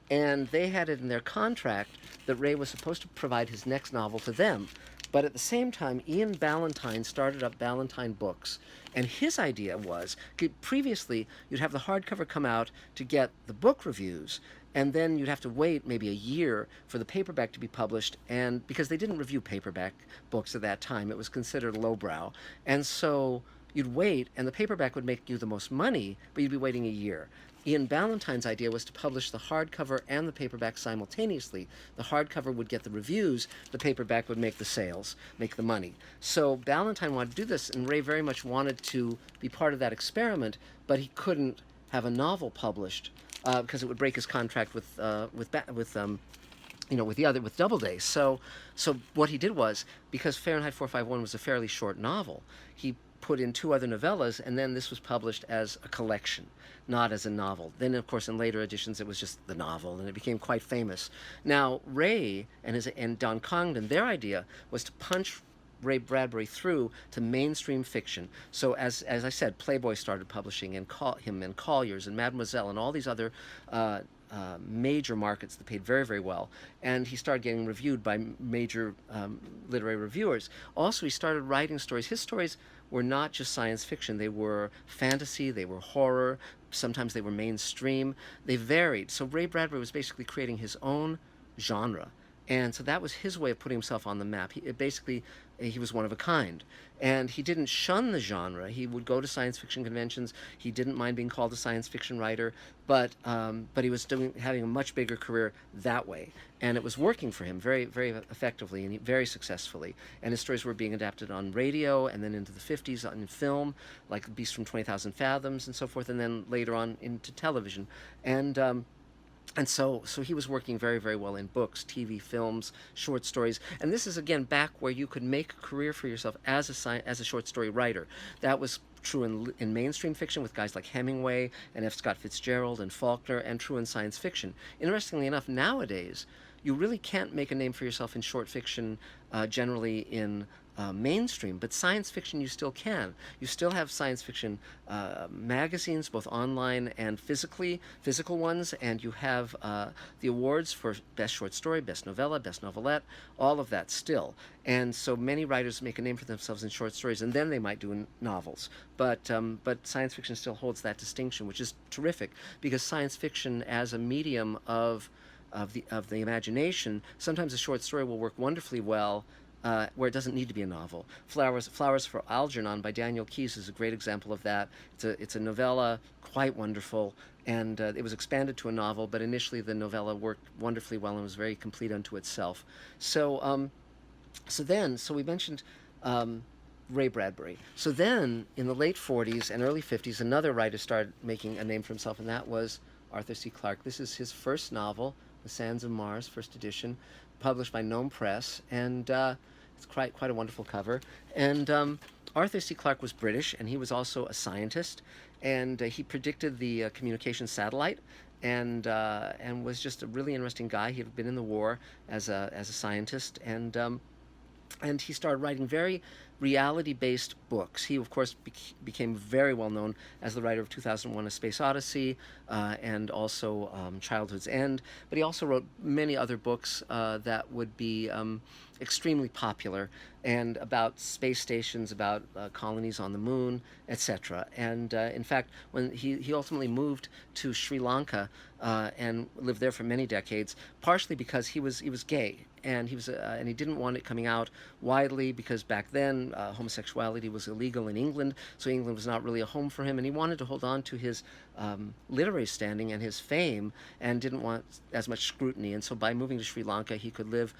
and they had it in their contract that Ray was supposed to provide his next novel to them. But at the same time, Ian Ballantine started up Ballantine Books, and his idea was, previously you'd have the hardcover come out to get the book reviews, and then you'd have to wait maybe a year for the paperback to be published, and because they didn't review paperback books at that time, it was considered lowbrow. And so you'd wait, and the paperback would make you the most money, but you'd be waiting a year. Ian Ballantyne's idea was to publish the hardcover and the paperback simultaneously. The hardcover would get the reviews, the paperback would make the sales, make the money. So Ballantine wanted to do this, and Ray very much wanted to be part of that experiment, but he couldn't have a novel published because it would break his contract with Doubleday. So what he did was, because Fahrenheit 451 was a fairly short novel, he put in 2 other novellas, and then this was published as a collection, not as a novel. Then, of course, in later editions, it was just the novel, and it became quite famous. Now, Ray and Don Congdon, their idea was to punch Ray Bradbury through to mainstream fiction. So as I said, Playboy started publishing, and him, and Collier's, and Mademoiselle, and all these other major markets that paid very, very well. And he started getting reviewed by major literary reviewers. Also, he started writing stories. His stories were not just science fiction. They were fantasy, they were horror, sometimes they were mainstream. They varied. So Ray Bradbury was basically creating his own genre. And so that was his way of putting himself on the map. He was one of a kind. And he didn't shun the genre. He would go to science fiction conventions. He didn't mind being called a science fiction writer, but he was having a much bigger career that way. And it was working for him very, very effectively and very successfully. And his stories were being adapted on radio, and then into the 50s on film, like Beast from 20,000 Fathoms and so forth, and then later on into television. And so he was working very, very well in books, TV, films, short stories. And this is, again, back where you could make a career for yourself as a short story writer. That was true in mainstream fiction with guys like Hemingway and F. Scott Fitzgerald and Faulkner, and true in science fiction. Interestingly enough, nowadays, you really can't make a name for yourself in short fiction, generally in mainstream, but science fiction you still can. You still have science fiction magazines, both online and physical ones, and you have the awards for best short story, best novella, best novelette, all of that still. And so many writers make a name for themselves in short stories, and then they might do in novels. But science fiction still holds that distinction, which is terrific, because science fiction as a medium of the imagination, sometimes a short story will work wonderfully well where it doesn't need to be a novel. Flowers for Algernon by Daniel Keyes is a great example of that. It's a novella, quite wonderful, and it was expanded to a novel, but initially the novella worked wonderfully well and was very complete unto itself. So we mentioned Ray Bradbury. So then, in the late 40s and early 50s, another writer started making a name for himself, and that was Arthur C. Clarke. This is his first novel, The Sands of Mars, first edition, published by Gnome Press, and it's quite a wonderful cover. And Arthur C. Clarke was British, and he was also a scientist, and he predicted the communication satellite, and was just a really interesting guy. He had been in the war as a scientist, and he started writing very reality-based books. He, of course, became very well known as the writer of 2001: A Space Odyssey, and also Childhood's End. But he also wrote many other books that would be extremely popular, and about space stations, about colonies on the moon, etc. And in fact, when he ultimately moved to Sri Lanka and lived there for many decades, partially because he was gay, and he didn't want it coming out widely, because back then homosexuality was illegal in England, so England was not really a home for him, and he wanted to hold on to his literary standing and his fame, and didn't want as much scrutiny. And so by moving to Sri Lanka, he could live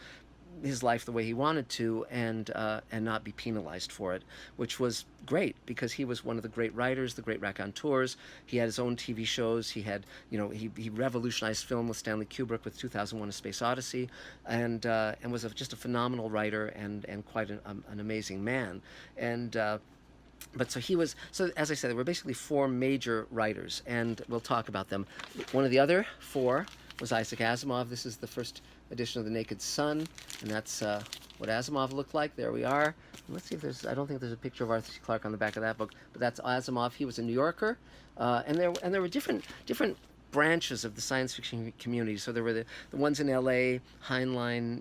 his life the way he wanted to, and not be penalized for it, which was great, because he was one of the great writers, the great raconteurs. He had his own TV shows. He had, he revolutionized film with Stanley Kubrick with 2001: A Space Odyssey, and was just a phenomenal writer and quite an amazing man. But so as I said, there were basically 4 major writers, and we'll talk about them. One of the other 4 was Isaac Asimov. This is the first edition of The Naked Sun, and that's what Asimov looked like. There we are. Let's see if I don't think there's a picture of Arthur C. Clarke on the back of that book, but that's Asimov. He was a New Yorker, and there were different branches of the science fiction community. So there were the ones in L.A., Heinlein,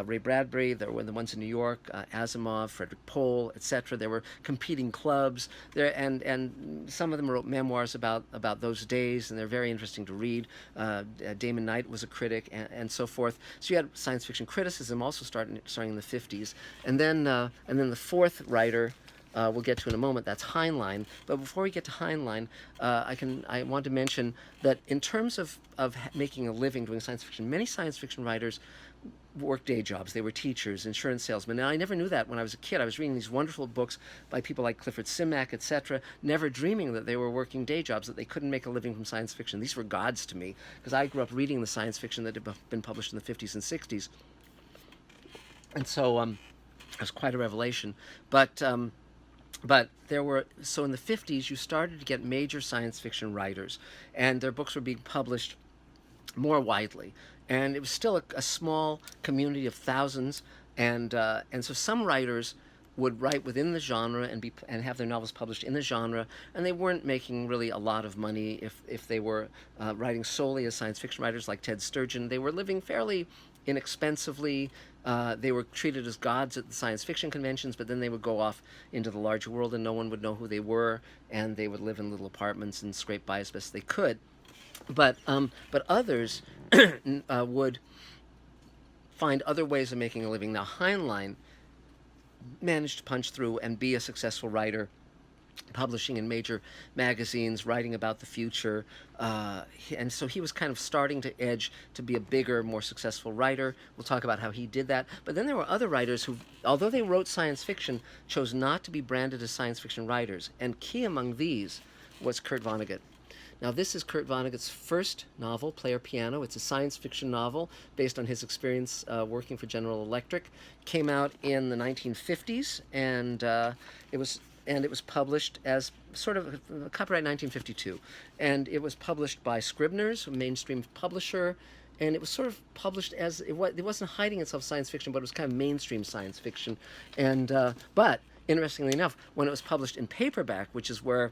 Ray Bradbury. There were the ones in New York, Asimov, Frederick Pohl, etc. There were competing clubs there, and some of them wrote memoirs about those days, and they're very interesting to read. Damon Knight was a critic, and so forth. So you had science fiction criticism also starting in the 50s, and then the 4th writer we'll get to in a moment. That's Heinlein. But before we get to Heinlein, I want to mention that in terms of making a living doing science fiction, many science fiction writers worked day jobs. They were teachers, insurance salesmen. Now, I never knew that when I was a kid. I was reading these wonderful books by people like Clifford Simak, etc., never dreaming that they were working day jobs, that they couldn't make a living from science fiction. These were gods to me, because I grew up reading the science fiction that had been published in the 50s and 60s. And so it was quite a revelation. But there were, so in the 50s, you started to get major science fiction writers, and their books were being published more widely. And it was still a small community of thousands, and so some writers would write within the genre and have their novels published in the genre, and they weren't making really a lot of money if they were writing solely as science fiction writers like Ted Sturgeon. They were living fairly inexpensively. They were treated as gods at the science fiction conventions, but then they would go off into the larger world and no one would know who they were, and they would live in little apartments and scrape by as best they could. But others would find other ways of making a living. Now, Heinlein managed to punch through and be a successful writer, publishing in major magazines, writing about the future, and so he was kind of starting to edge to be a bigger, more successful writer. We'll talk about how he did that. But then there were other writers who, although they wrote science fiction, chose not to be branded as science fiction writers, and key among these was Kurt Vonnegut. Now, this is Kurt Vonnegut's first novel, Player Piano. It's a science fiction novel based on his experience working for General Electric. Came out in the 1950s, and it was published as sort of copyright 1952. And it was published by Scribner's, a mainstream publisher, and it was sort of published as, it wasn't hiding itself science fiction, but it was kind of mainstream science fiction. And but, interestingly enough, when it was published in paperback, which is where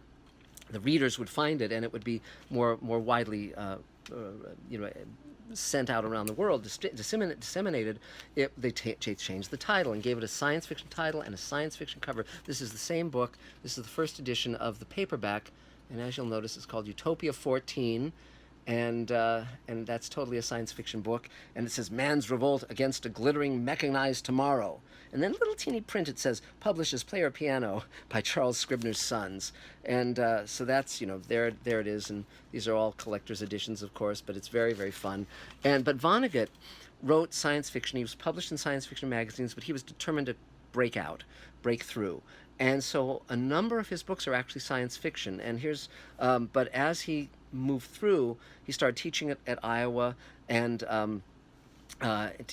the readers would find it, and it would be more widely, sent out around the world, disseminated. They changed the title and gave it a science fiction title and a science fiction cover. This is the same book. This is the first edition of the paperback, and as you'll notice, it's called Utopia 14. And that's totally a science fiction book. And it says, "Man's Revolt Against a Glittering Mechanized Tomorrow." And then little teeny print, it says, "Published as Player Piano by Charles Scribner's Sons." And so that's, there it is. And these are all collector's editions, of course, but it's very, very fun. But Vonnegut wrote science fiction. He was published in science fiction magazines, but he was determined to break through. And so a number of his books are actually science fiction. And but as he moved through, he started teaching at Iowa and, the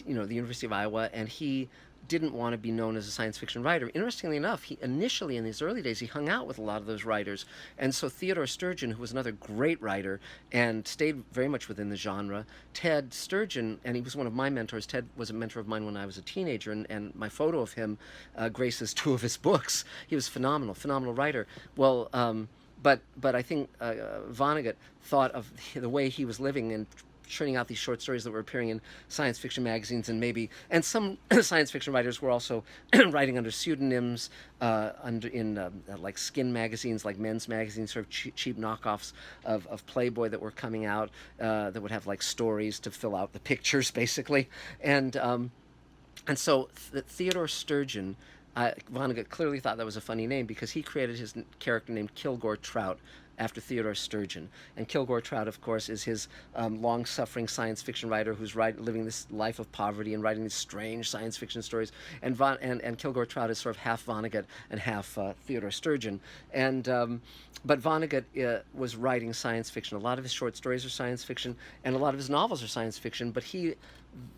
University of Iowa, and he didn't want to be known as a science fiction writer. Interestingly enough, he initially, in his early days, he hung out with a lot of those writers. And so Theodore Sturgeon, who was another great writer and stayed very much within the genre, Ted Sturgeon, and he was one of my mentors. Ted was a mentor of mine when I was a teenager, and my photo of him graces two of his books. He was phenomenal writer. Well, but I think Vonnegut thought of the way he was living and churning out these short stories that were appearing in science fiction magazines, and some science fiction writers were also writing under pseudonyms, like skin magazines, like men's magazines, sort of cheap knockoffs of Playboy that were coming out, that would have like stories to fill out the pictures, basically, and so Theodore Sturgeon. Vonnegut clearly thought that was a funny name because he created his character named Kilgore Trout after Theodore Sturgeon. And Kilgore Trout, of course, is his long-suffering science fiction writer who's living this life of poverty and writing these strange science fiction stories. And Kilgore Trout is sort of half Vonnegut and half Theodore Sturgeon. But Vonnegut was writing science fiction. A lot of his short stories are science fiction, and a lot of his novels are science fiction, but he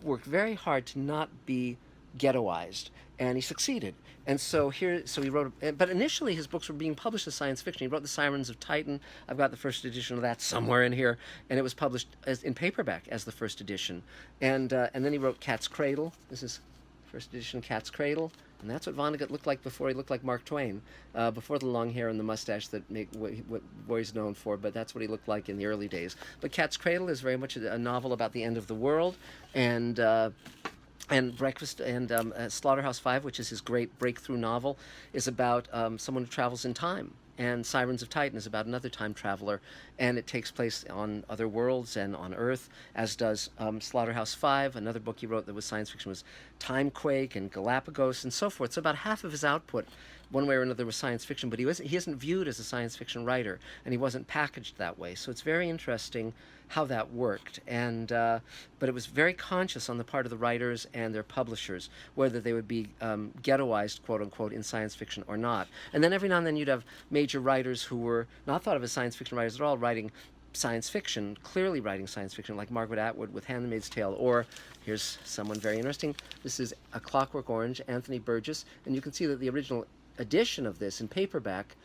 worked very hard to not be ghettoized, and he succeeded. And so he wrote, but initially his books were being published as science fiction. He wrote The Sirens of Titan. I've got the first edition of that somewhere in here, and it was published in paperback as the first edition. And then he wrote Cat's Cradle. This is first edition of Cat's Cradle, and that's what Vonnegut looked like before he looked like Mark Twain, before the long hair and the mustache that make what he's known for. But that's what he looked like in the early days. But Cat's Cradle is very much a novel about the end of the world, and Breakfast and Slaughterhouse-Five, which is his great breakthrough novel, is about someone who travels in time. And Sirens of Titan is about another time traveler, and it takes place on other worlds and on Earth, as does Slaughterhouse-Five. Another book he wrote that was science fiction was Timequake and Galapagos and so forth. So about half of his output, one way or another, was science fiction, but he isn't viewed as a science fiction writer, and he wasn't packaged that way. So it's very interesting how that worked. And but it was very conscious on the part of the writers and their publishers whether they would be ghettoized, quote unquote, in science fiction or not. And then every now and then you'd have major writers who were not thought of as science fiction writers at all, writing science fiction, clearly writing science fiction, like Margaret Atwood with *Handmaid's Tale*, or here's someone very interesting. This is *A Clockwork Orange*, Anthony Burgess, and you can see that the original edition of this in paperback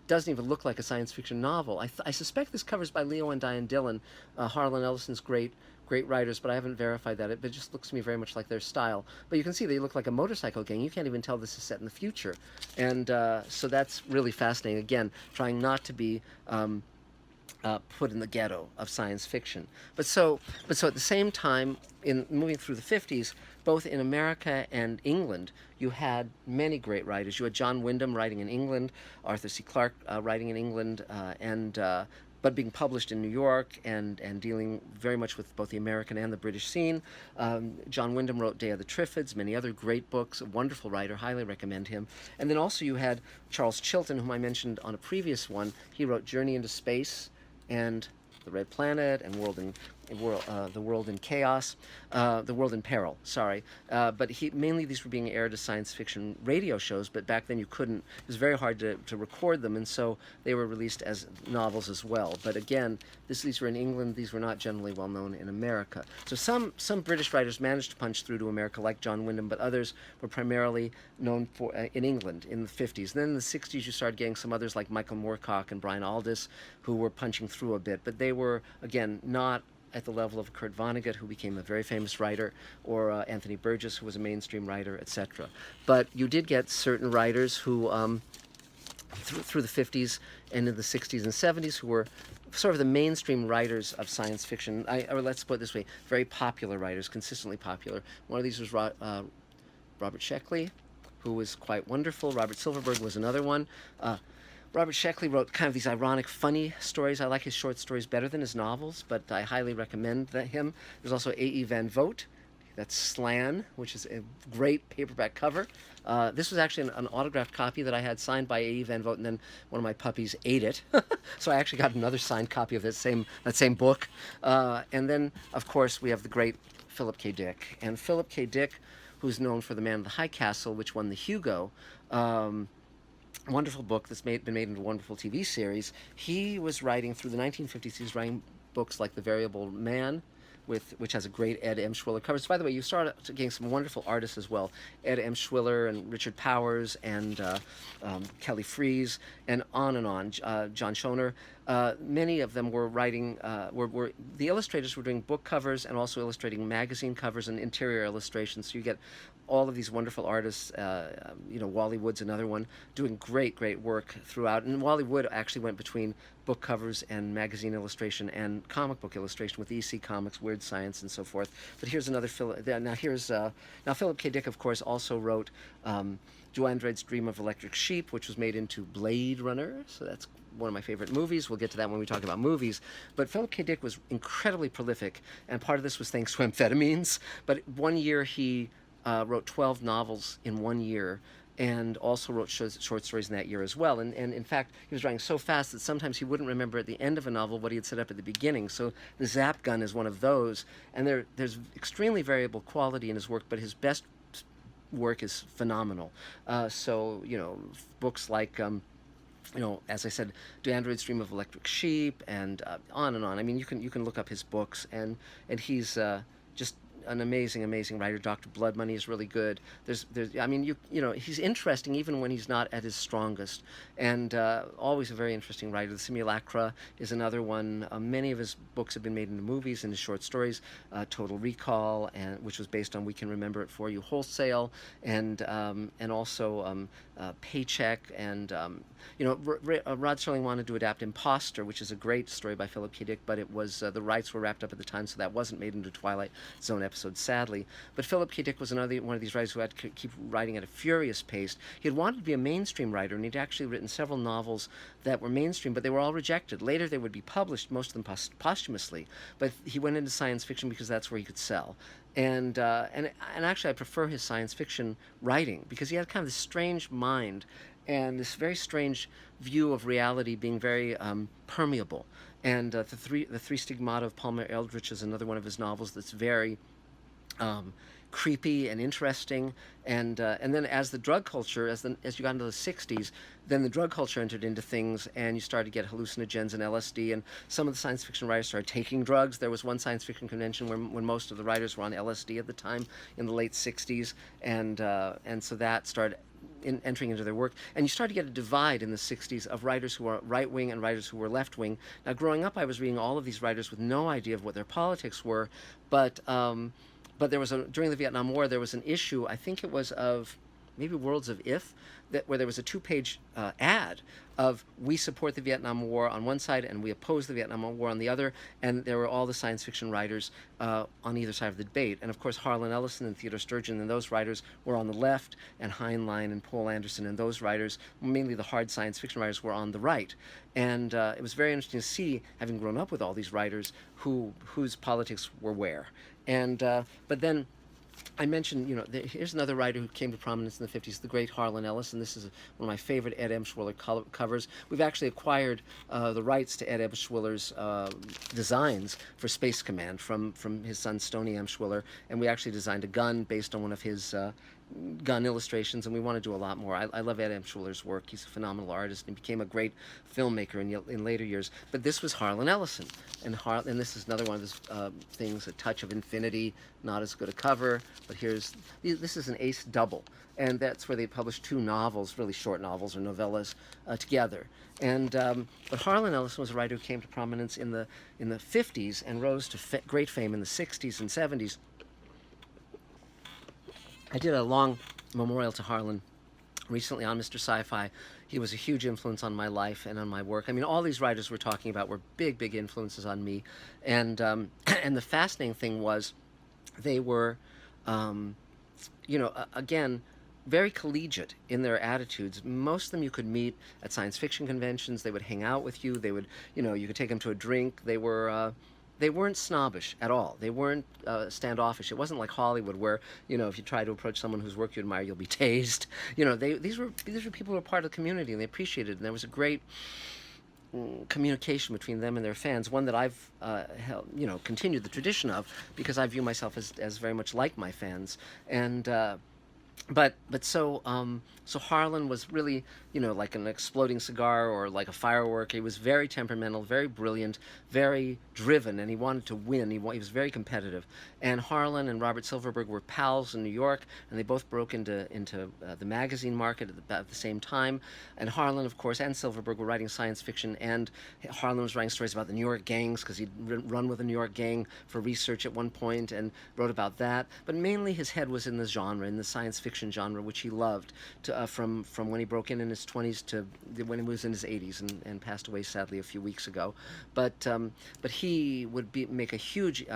doesn't even look like a science fiction novel. I suspect this cover's by Leo and Diane Dillon, Harlan Ellison's great writers, but I haven't verified that. But it just looks to me very much like their style. But you can see they look like a motorcycle gang. You can't even tell this is set in the future. And so that's really fascinating. Again, trying not to be put in the ghetto of science fiction. But so at the same time, in moving through the 50s, both in America and England, you had many great writers. You had John Wyndham writing in England, Arthur C. Clarke writing in England, but being published in New York and dealing very much with both the American and the British scene. John Wyndham wrote *Day of the Triffids*, many other great books, a wonderful writer, highly recommend him. And then also you had Charles Chilton, whom I mentioned on a previous one. He wrote *Journey into Space* and *The Red Planet* and *The World in Chaos*, *The World in Peril*, sorry. But mainly these were being aired as science fiction radio shows, but back then you couldn't, it was very hard to record them, and so they were released as novels as well. But again, these were in England, these were not generally well known in America. So some British writers managed to punch through to America, like John Wyndham, but others were primarily known for in England in the 50s. And then in the 60s you started getting some others like Michael Moorcock and Brian Aldiss, who were punching through a bit, but they were, again, not at the level of Kurt Vonnegut, who became a very famous writer, or Anthony Burgess, who was a mainstream writer, etc. But you did get certain writers who, through the 50s and in the 60s and 70s, who were sort of the mainstream writers of science fiction, or let's put it this way, very popular writers, consistently popular. One of these was Robert Sheckley, who was quite wonderful. Robert Silverberg was another one. Robert Sheckley wrote kind of these ironic, funny stories. I like his short stories better than his novels, but I highly recommend him. There's also A.E. Van Vogt. That's Slan, which is a great paperback cover. This was actually an autographed copy that I had signed by A.E. Van Vogt, and then one of my puppies ate it. So I actually got another signed copy of that same book. And then, of course, we have the great Philip K. Dick. And Philip K. Dick, who's known for *The Man in the High Castle*, which won the Hugo, wonderful book that's been made into a wonderful TV series. He was writing through the 1950s. He was writing books like *The Variable Man*, which has a great Ed M. Schwiller cover. So by the way, you started getting some wonderful artists as well. Ed M. Schwiller and Richard Powers and Kelly Freas and on. John Schoner. Many of them were writing, the illustrators were doing book covers and also illustrating magazine covers and interior illustrations. So you get all of these wonderful artists, Wally Wood's another one, doing great work throughout. And Wally Wood actually went between book covers and magazine illustration and comic book illustration with EC Comics, Weird Science, and so forth. But here's another Philip. Now Philip K. Dick, of course, also wrote Do Androids Dream of Electric Sheep, which was made into Blade Runner. So that's one of my favorite movies. We'll get to that when we talk about movies. But Philip K. Dick was incredibly prolific, and part of this was thanks to amphetamines. But one year he wrote 12 novels in 1 year, and also wrote short stories in that year as well. And in fact, he was writing so fast that sometimes he wouldn't remember at the end of a novel what he had set up at the beginning. So the Zap Gun is one of those. And there's extremely variable quality in his work, but his best work is phenomenal. Books like as I said, Do Androids Dream of Electric Sheep, and on and on. I mean, you can look up his books, and he's just an amazing writer. Dr. Blood Money is really good. He's interesting even when he's not at his strongest, and always a very interesting writer. The Simulacra is another one. Many of his books have been made into movies and his short stories. Total Recall, which was based on We Can Remember It For You Wholesale, and also Paycheck, and Rod Serling wanted to adapt Imposter, which is a great story by Philip K. Dick, but it was the rights were wrapped up at the time, so that wasn't made into Twilight Zone episode. episode, sadly. But Philip K. Dick was another one of these writers who had to keep writing at a furious pace. He had wanted to be a mainstream writer, and he'd actually written several novels that were mainstream, but they were all rejected. Later, they would be published, most of them posthumously. But he went into science fiction because that's where he could sell. And actually, I prefer his science fiction writing because he had kind of this strange mind and this very strange view of reality being very permeable. And the three Stigmata of Palmer Eldritch is another one of his novels that's very creepy and interesting. And then as the drug culture, as you got into the 60s, then the drug culture entered into things, and you started to get hallucinogens and LSD, and some of the science fiction writers started taking drugs. There was one science fiction convention when most of the writers were on LSD at the time in the late 60s, and so that started entering into their work. And you start to get a divide in the 60s of writers who are right-wing and writers who were left-wing. Now, growing up, I was reading all of these writers with no idea of what their politics were, but there was during the Vietnam War, there was an issue, I think it was of maybe Worlds of If, where there was a 2-page ad of we support the Vietnam War on one side and we oppose the Vietnam War on the other, and there were all the science fiction writers on either side of the debate. And of course, Harlan Ellison and Theodore Sturgeon and those writers were on the left, and Heinlein and Poul Anderson and those writers, mainly the hard science fiction writers, were on the right. And it was very interesting to see, having grown up with all these writers, whose politics were where. And but then I mentioned, here's another writer who came to prominence in the 50s, the great Harlan Ellison. This is one of my favorite Ed Emshwiller covers. We've actually acquired the rights to Ed Emshwiller's designs for Space Command from his son Stoney Emshwiller, and we actually designed a gun based on one of his gun illustrations, and we want to do a lot more. I love Ed Emshwiller's work. He's a phenomenal artist and became a great filmmaker in later years. But this was Harlan Ellison, and this is another one of his things, A Touch of Infinity, not as good a cover, but this is an ace double, and that's where they published 2 novels, really short novels or novellas, together. And but Harlan Ellison was a writer who came to prominence in the 50s and rose to great fame in the 60s and 70s. I did a long memorial to Harlan recently on Mr. Sci-Fi. He was a huge influence on my life and on my work. I mean, all these writers we're talking about were big, big influences on me. And and the fascinating thing was they were, again, very collegiate in their attitudes. Most of them you could meet at science fiction conventions. They would hang out with you. They would, you could take them to a drink. They weren't snobbish at all. They weren't standoffish. It wasn't like Hollywood, where if you try to approach someone whose work you admire, you'll be tased. These were people who were part of the community, and they appreciated it. And there was a great communication between them and their fans. One that I've continued the tradition of, because I view myself as very much like my fans. And so Harlan was really, like an exploding cigar or like a firework. He was very temperamental, very brilliant, very driven, and he wanted to win. He was very competitive. And Harlan and Robert Silverberg were pals in New York, and they both broke into the magazine market at the same time. And Harlan, of course, and Silverberg were writing science fiction, and Harlan was writing stories about the New York gangs, because he'd run with a New York gang for research at one point and wrote about that. But mainly his head was in the genre, in the science fiction genre, which he loved, from when he broke in his 20s to when he was in his 80s and passed away sadly a few weeks ago. But he would make a huge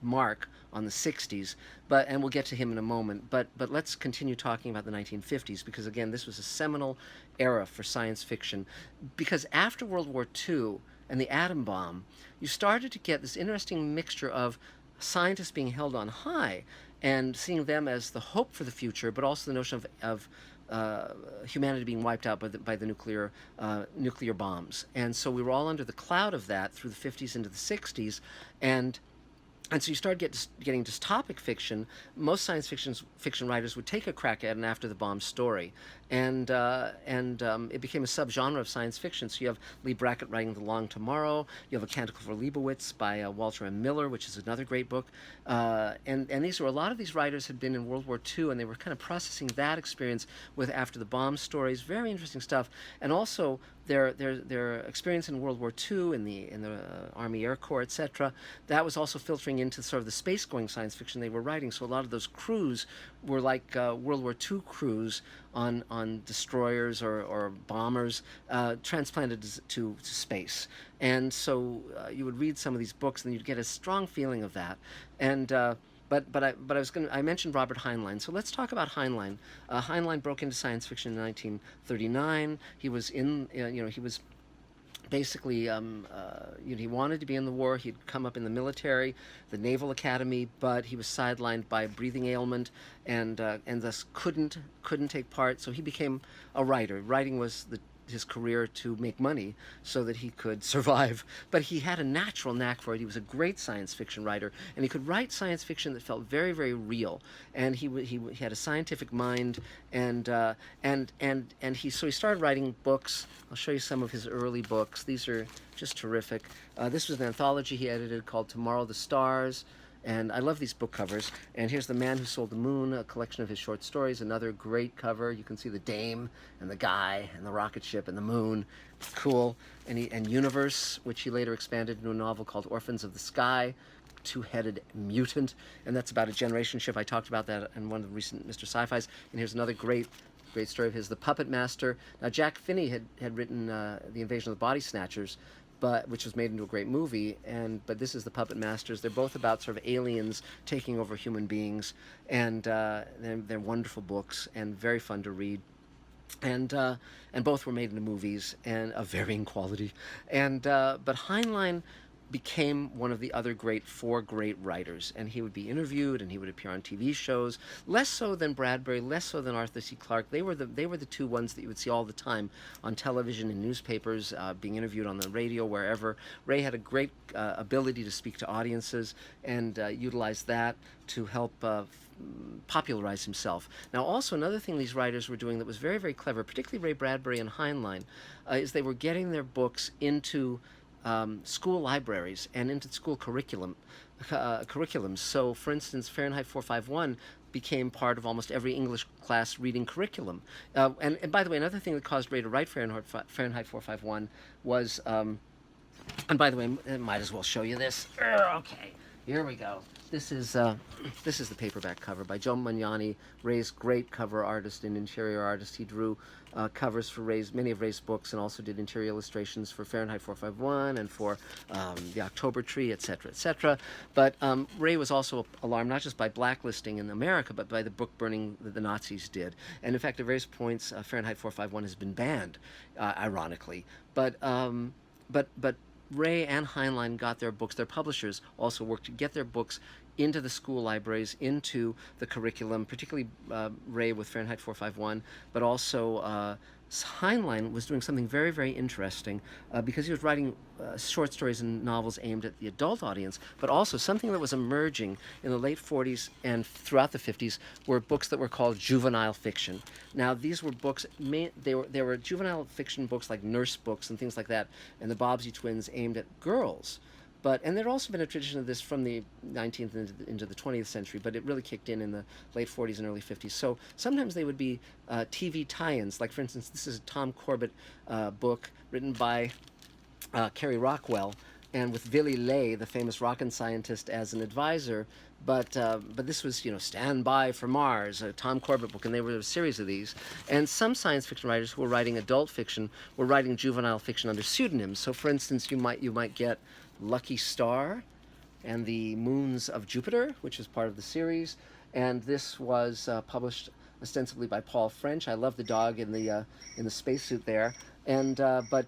mark on the 60s, and we'll get to him in a moment. But let's continue talking about the 1950s, because again, this was a seminal era for science fiction, because after World War II and the atom bomb, you started to get this interesting mixture of scientists being held on high and seeing them as the hope for the future, but also the notion of humanity being wiped out by the nuclear bombs. And so we were all under the cloud of that through the 50s into the 60s, and so you started getting dystopic fiction. Most science fiction writers would take a crack at an after the bomb story, and it became a subgenre of science fiction. So you have Lee Brackett writing The Long Tomorrow. You have A Canticle for Leibowitz by Walter M. Miller, which is another great book. And a lot of these writers had been in World War II, and they were kind of processing that experience with after the bomb stories. Very interesting stuff, and also their experience in World War II in the Army Air Corps, etc. That was also filtering into sort of the space-going science fiction they were writing. So a lot of those crews were like World War II crews on destroyers or bombers transplanted to space. And so you would read some of these books, and you'd get a strong feeling of that. And I mentioned Robert Heinlein, so let's talk about Heinlein. Heinlein broke into science fiction in 1939. He was he was basically, he wanted to be in the war. He'd come up in the military, the Naval Academy, but he was sidelined by a breathing ailment, and thus couldn't take part. So he became a writer. Writing was his career to make money so that he could survive. But he had a natural knack for it. He was a great science fiction writer, and he could write science fiction that felt very, very real. And he had a scientific mind, and he started writing books. I'll show you some of his early books. These are just terrific. This was an anthology he edited called Tomorrow the Stars. And I love these book covers. And here's The Man Who Sold the Moon, a collection of his short stories. Another great cover. You can see the dame and the guy and the rocket ship and the moon. Cool. And Universe, which he later expanded into a novel called Orphans of the Sky, two-headed mutant. And that's about a generation ship. I talked about that in one of the recent Mr. Sci-Fis. And here's another great story of his, The Puppet Master. Now, Jack Finney had written The Invasion of the Body Snatchers, which was made into a great movie, but this is The Puppet Masters. They're both about sort of aliens taking over human beings, and they're wonderful books and very fun to read. And both were made into movies and of varying quality. But Heinlein became one of the other four great writers, and he would be interviewed and he would appear on TV shows, less so than Bradbury, less so than Arthur C. Clarke. They were the two ones that you would see all the time on television and newspapers, being interviewed on the radio, wherever. Ray had a great ability to speak to audiences and utilized that to help popularize himself. Now, also another thing these writers were doing that was very, very clever, particularly Ray Bradbury and Heinlein, is they were getting their books into school libraries and into school curriculums. So, for instance, Fahreinheit 451 became part of almost every English class reading curriculum. And by the way, another thing that caused Ray to write Fahreinheit 451 was, and by the way, I might as well show you this. Okay, here we go. This is the paperback cover by Joe Magnani, Ray's great cover artist and interior artist. He drew covers for many of Ray's books, and also did interior illustrations for Fahreinheit 451 and for The October Tree, etc., etc. But Ray was also alarmed not just by blacklisting in America, but by the book burning that the Nazis did. And in fact, at various points, Fahreinheit 451 has been banned, ironically. But Ray and Heinlein got their books. Their publishers also worked to get their books into the school libraries, into the curriculum, particularly Ray with Fahreinheit 451, but also Heinlein was doing something very, very interesting because he was writing short stories and novels aimed at the adult audience, but also something that was emerging in the late 40s and throughout the 50s were books that were called juvenile fiction. Now, these were books, they were juvenile fiction books like nurse books and things like that, and the Bobbsey twins aimed at girls. And there'd also been a tradition of this from the 19th into the 20th century, but it really kicked in the late 40s and early 50s. So sometimes they would be TV tie-ins. Like, for instance, this is a Tom Corbett book written by Kerry Rockwell, and with Willy Ley, the famous rocket scientist, as an advisor. But this was, Stand By for Mars, a Tom Corbett book, and there were a series of these. And some science fiction writers who were writing adult fiction were writing juvenile fiction under pseudonyms. So, for instance, you might get Lucky Star and the Moons of Jupiter, which is part of the series. And this was published ostensibly by Paul French. I love the dog in the spacesuit there. But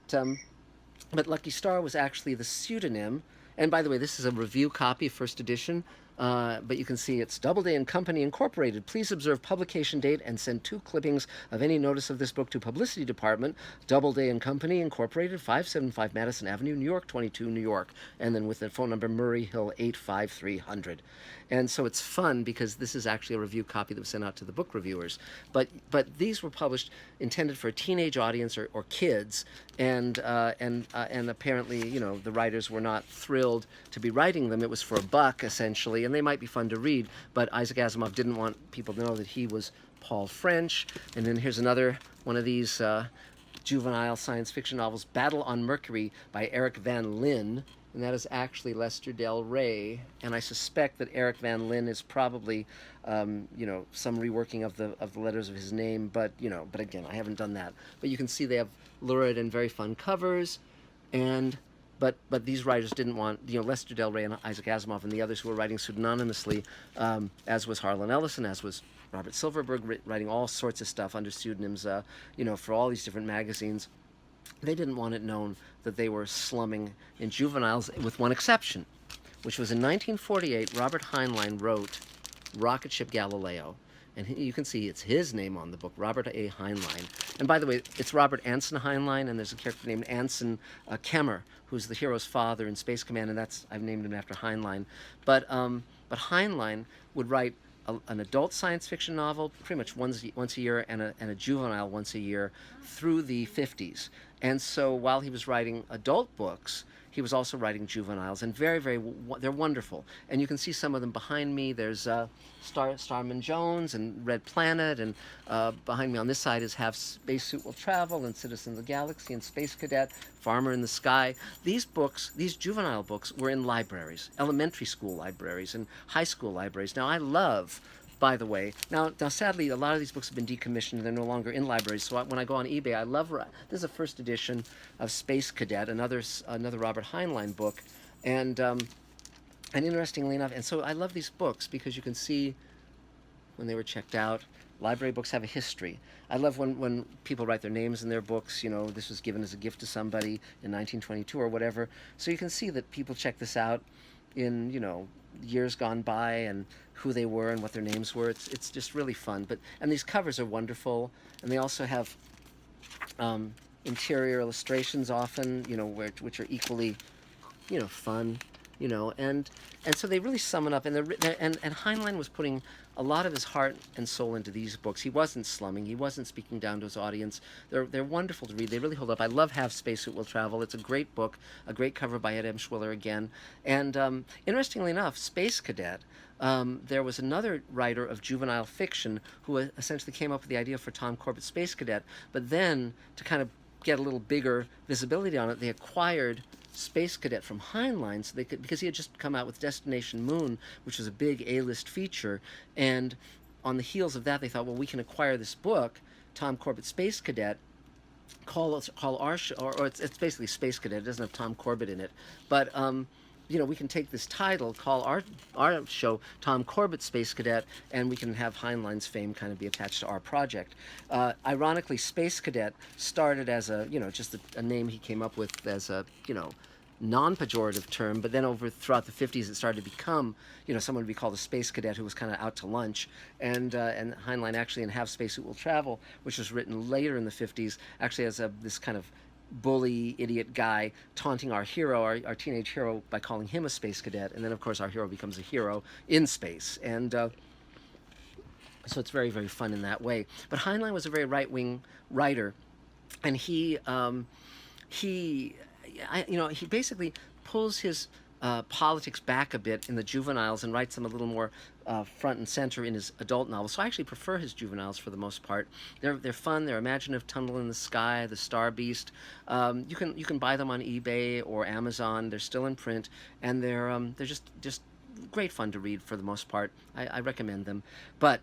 Lucky Star was actually the pseudonym. And by the way, this is a review copy, first edition. But you can see it's Doubleday and Company Incorporated. Please observe publication date and send 2 clippings of any notice of this book to Publicity Department, Doubleday and Company Incorporated, 575 Madison Avenue, New York, 22, New York. And then with the phone number Murray Hill 85300. And so it's fun because this is actually a review copy that was sent out to the book reviewers. But these were published intended for a teenage audience or kids, and apparently, the writers were not thrilled to be writing them. It was for a buck, essentially, and they might be fun to read, but Isaac Asimov didn't want people to know that he was Paul French. And then here's another one of these juvenile science fiction novels, Battle on Mercury by Eric Van Lin, and that is actually Lester Del Rey. And I suspect that Eric Van Lin is probably, some reworking of the letters of his name. But again, I haven't done that. But you can see they have lurid and very fun covers, and but these writers didn't want, Lester Del Rey and Isaac Asimov and the others who were writing pseudonymously, as was Harlan Ellison, as was Robert Silverberg, writing all sorts of stuff under pseudonyms, for all these different magazines. They didn't want it known that they were slumming in juveniles, with one exception, which was in 1948. Robert Heinlein wrote Rocket Ship Galileo, and you can see it's his name on the book, Robert A. Heinlein. And by the way, it's Robert Anson Heinlein, and there's a character named Anson Kemmer, who's the hero's father in Space Command, and I've named him after Heinlein. But Heinlein would write an adult science fiction novel pretty much once a year, and a juvenile once a year through the 50s. And so while he was writing adult books, he was also writing juveniles, and they're wonderful. And you can see some of them behind me. There's Starman Jones and Red Planet, and behind me on this side is Half Spacesuit Will Travel and Citizen of the Galaxy and Space Cadet, Farmer in the Sky. These books, these juvenile books, were in libraries, elementary school libraries and high school libraries. Now I love, by the way, now sadly a lot of these books have been decommissioned and they're no longer in libraries, so when I go on eBay, I love, this is a first edition of Space Cadet, another Robert Heinlein book, and interestingly enough, and so I love these books because you can see when they were checked out. Library books have a history. I love when people write their names in their books, this was given as a gift to somebody in 1922 or whatever, so you can see that people check this out in, years gone by, and who they were and what their names were. It's just really fun. And these covers are wonderful, and they also have interior illustrations often, which are equally, fun, and so they really sum it up. And Heinlein was putting a lot of his heart and soul into these books. He wasn't slumming. He wasn't speaking down to his audience. They're wonderful to read. They really hold up. I love Half Spacesuit Will Travel. It's a great book, a great cover by Ed M. Schwiller again. And interestingly enough, Space Cadet, there was another writer of juvenile fiction who essentially came up with the idea for Tom Corbett's Space Cadet, but then to kind of get a little bigger visibility on it, they acquired Space Cadet from Heinlein, so because he had just come out with Destination Moon, which was a big A-list feature, and on the heels of that, they thought, well, we can acquire this book, Tom Corbett's Space Cadet, call our show, or it's basically Space Cadet. It doesn't have Tom Corbett in it, but we can take this title, call our show Tom Corbett's Space Cadet, and we can have Heinlein's fame kind of be attached to our project. Ironically, Space Cadet started as just a name he came up with as a, non-pejorative term, but then throughout the 50s it started to become, someone would be called a space cadet who was kind of out to lunch, and Heinlein actually in Half Spacesuit Will Travel, which was written later in the 50s, actually has this kind of bully idiot guy taunting our hero, our teenage hero, by calling him a space cadet, and then of course our hero becomes a hero in space, and so it's very, very fun in that way. But Heinlein was a very right-wing writer, and he basically pulls his politics back a bit in the juveniles and writes them a little more front and center in his adult novels. So I actually prefer his juveniles for the most part. They're fun. They're imaginative. Tunnel in the Sky, The Star Beast. You can buy them on eBay or Amazon. They're still in print, and they're just great fun to read for the most part. I recommend them. But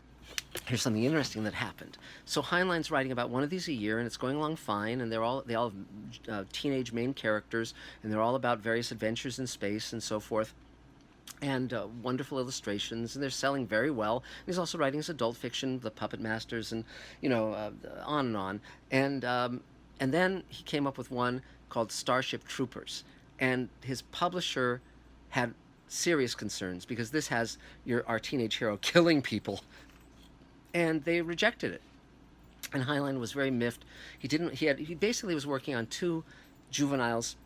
here's something interesting that happened. So Heinlein's writing about one of these a year, and it's going along fine, and they all have teenage main characters, and they're all about various adventures in space and so forth, and wonderful illustrations, and they're selling very well. And he's also writing his adult fiction, The Puppet Masters, and on and on. And then he came up with one called Starship Troopers, and his publisher had serious concerns because this has our teenage hero killing people. And they rejected it. And Heinlein was very miffed. He basically was working on two juveniles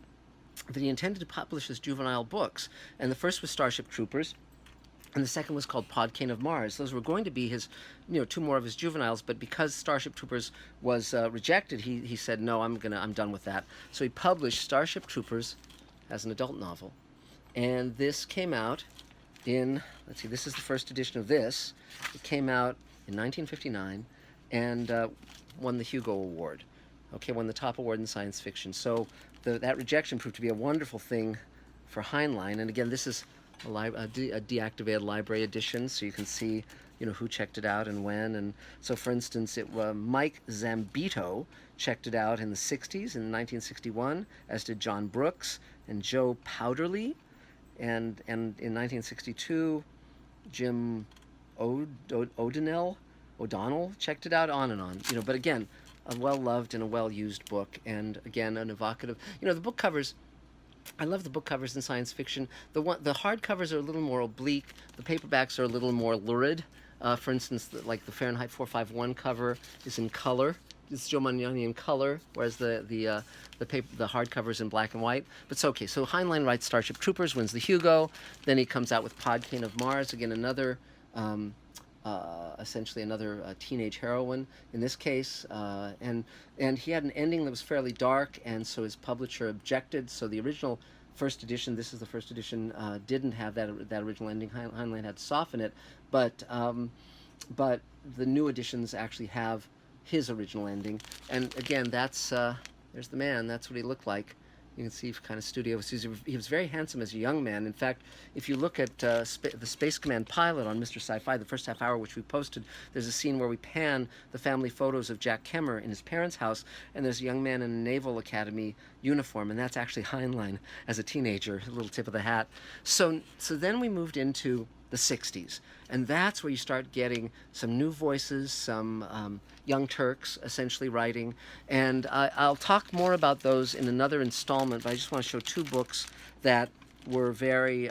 that he intended to publish as juvenile books. And the first was Starship Troopers, and the second was called Podkane of Mars. Those were going to be his, two more of his juveniles, but because Starship Troopers was rejected, he said, no, I'm done with that. So he published Starship Troopers as an adult novel. And this came out in, this is the first edition of this. It came out in 1959, and won the Hugo Award. Won the top award in science fiction. So that rejection proved to be a wonderful thing for Heinlein. And again, this is a deactivated library edition, so you can see, who checked it out and when. And so, for instance, Mike Zambito checked it out in the 60s, in 1961, as did John Brooks, and Joe Powderly, and in 1962, Jim O'Donnell checked it out, on and on. But again, a well-loved and a well-used book, and again, an evocative. The book covers. I love the book covers in science fiction. The hardcovers are a little more oblique. The paperbacks are a little more lurid. For instance, like the Fahrenheit 451 cover is in color. It's Joe Manganiello in color, whereas the hardcover is in black and white. But it's okay. So Heinlein writes Starship Troopers, wins the Hugo. Then he comes out with Podkayne of Mars, again another, essentially another teenage heroine in this case. And he had an ending that was fairly dark, and so his publisher objected. So the original first edition, this is the first edition, didn't have that original ending. Heinlein had to soften it, but the new editions actually have his original ending. And again, that's there's the man. That's what he looked like. You can see kind of studio. He was very handsome as a young man. In fact, if you look at the Space Command pilot on Mr. Sci-Fi, the first half hour which we posted, there's a scene where we pan the family photos of Jack Kemmer in his parents' house, and there's a young man in a Naval Academy uniform, and that's actually Heinlein as a teenager, a little tip of the hat. So then we moved into the 60s, and that's where you start getting some new voices, some young Turks essentially writing, and I'll talk more about those in another installment, but I just want to show two books that were very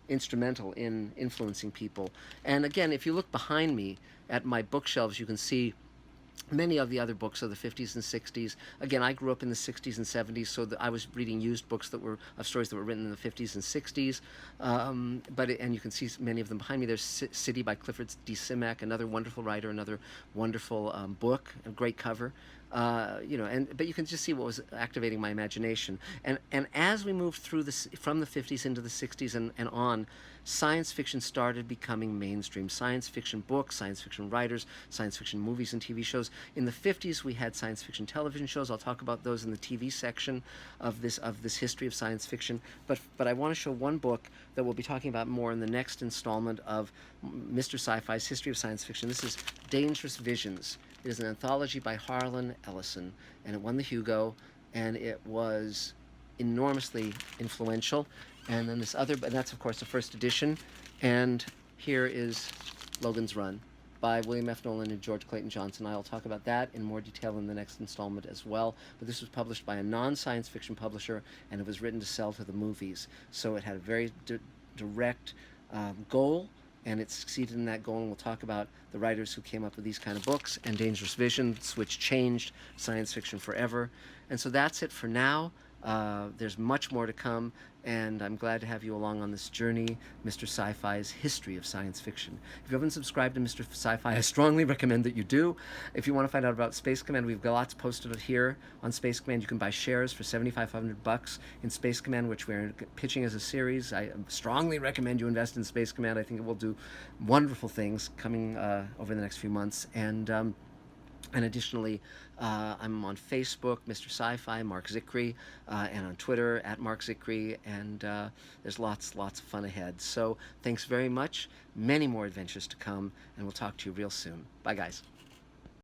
instrumental in influencing people. And again, if you look behind me at my bookshelves, you can see many of the other books of the 50s and 60s. Again, I grew up in the 60s and 70s, so I was reading used books of stories that were written in the 50s and 60s. And you can see many of them behind me. There's City by Clifford D. Simak, another wonderful writer, another wonderful book, a great cover. But you can just see what was activating my imagination. And as we moved through from the 50s into the 60s and on, science fiction started becoming mainstream. Science fiction books, science fiction writers, science fiction movies and TV shows. In the 50s, we had science fiction television shows. I'll talk about those in the TV section of this history of science fiction. But I want to show one book that we'll be talking about more in the next installment of Mr. Sci-Fi's History of Science Fiction. This is Dangerous Visions. It is an anthology by Harlan Ellison, and it won the Hugo, and it was enormously influential. And then and that's of course the first edition. And here is Logan's Run by William F. Nolan and George Clayton Johnson. I'll talk about that in more detail in the next installment as well. But this was published by a non-science fiction publisher, and it was written to sell to the movies. So it had a very direct goal, and it succeeded in that goal. And we'll talk about the writers who came up with these kind of books, and Dangerous Visions, which changed science fiction forever. And so that's it for now. There's much more to come, and I'm glad to have you along on this journey, Mr. Sci-Fi's History of Science Fiction. If you haven't subscribed to Mr. Sci-Fi, I strongly recommend that you do. If you want to find out about Space Command, we've got lots posted here on Space Command. You can buy shares for $7,500 in Space Command, which we're pitching as a series. I strongly recommend you invest in Space Command. I think it will do wonderful things coming over the next few months. And additionally, I'm on Facebook, Mr. Sci-Fi, Marc Zicree, and on Twitter, @Marc Zicree, and there's lots of fun ahead. So thanks very much. Many more adventures to come, and we'll talk to you real soon. Bye, guys.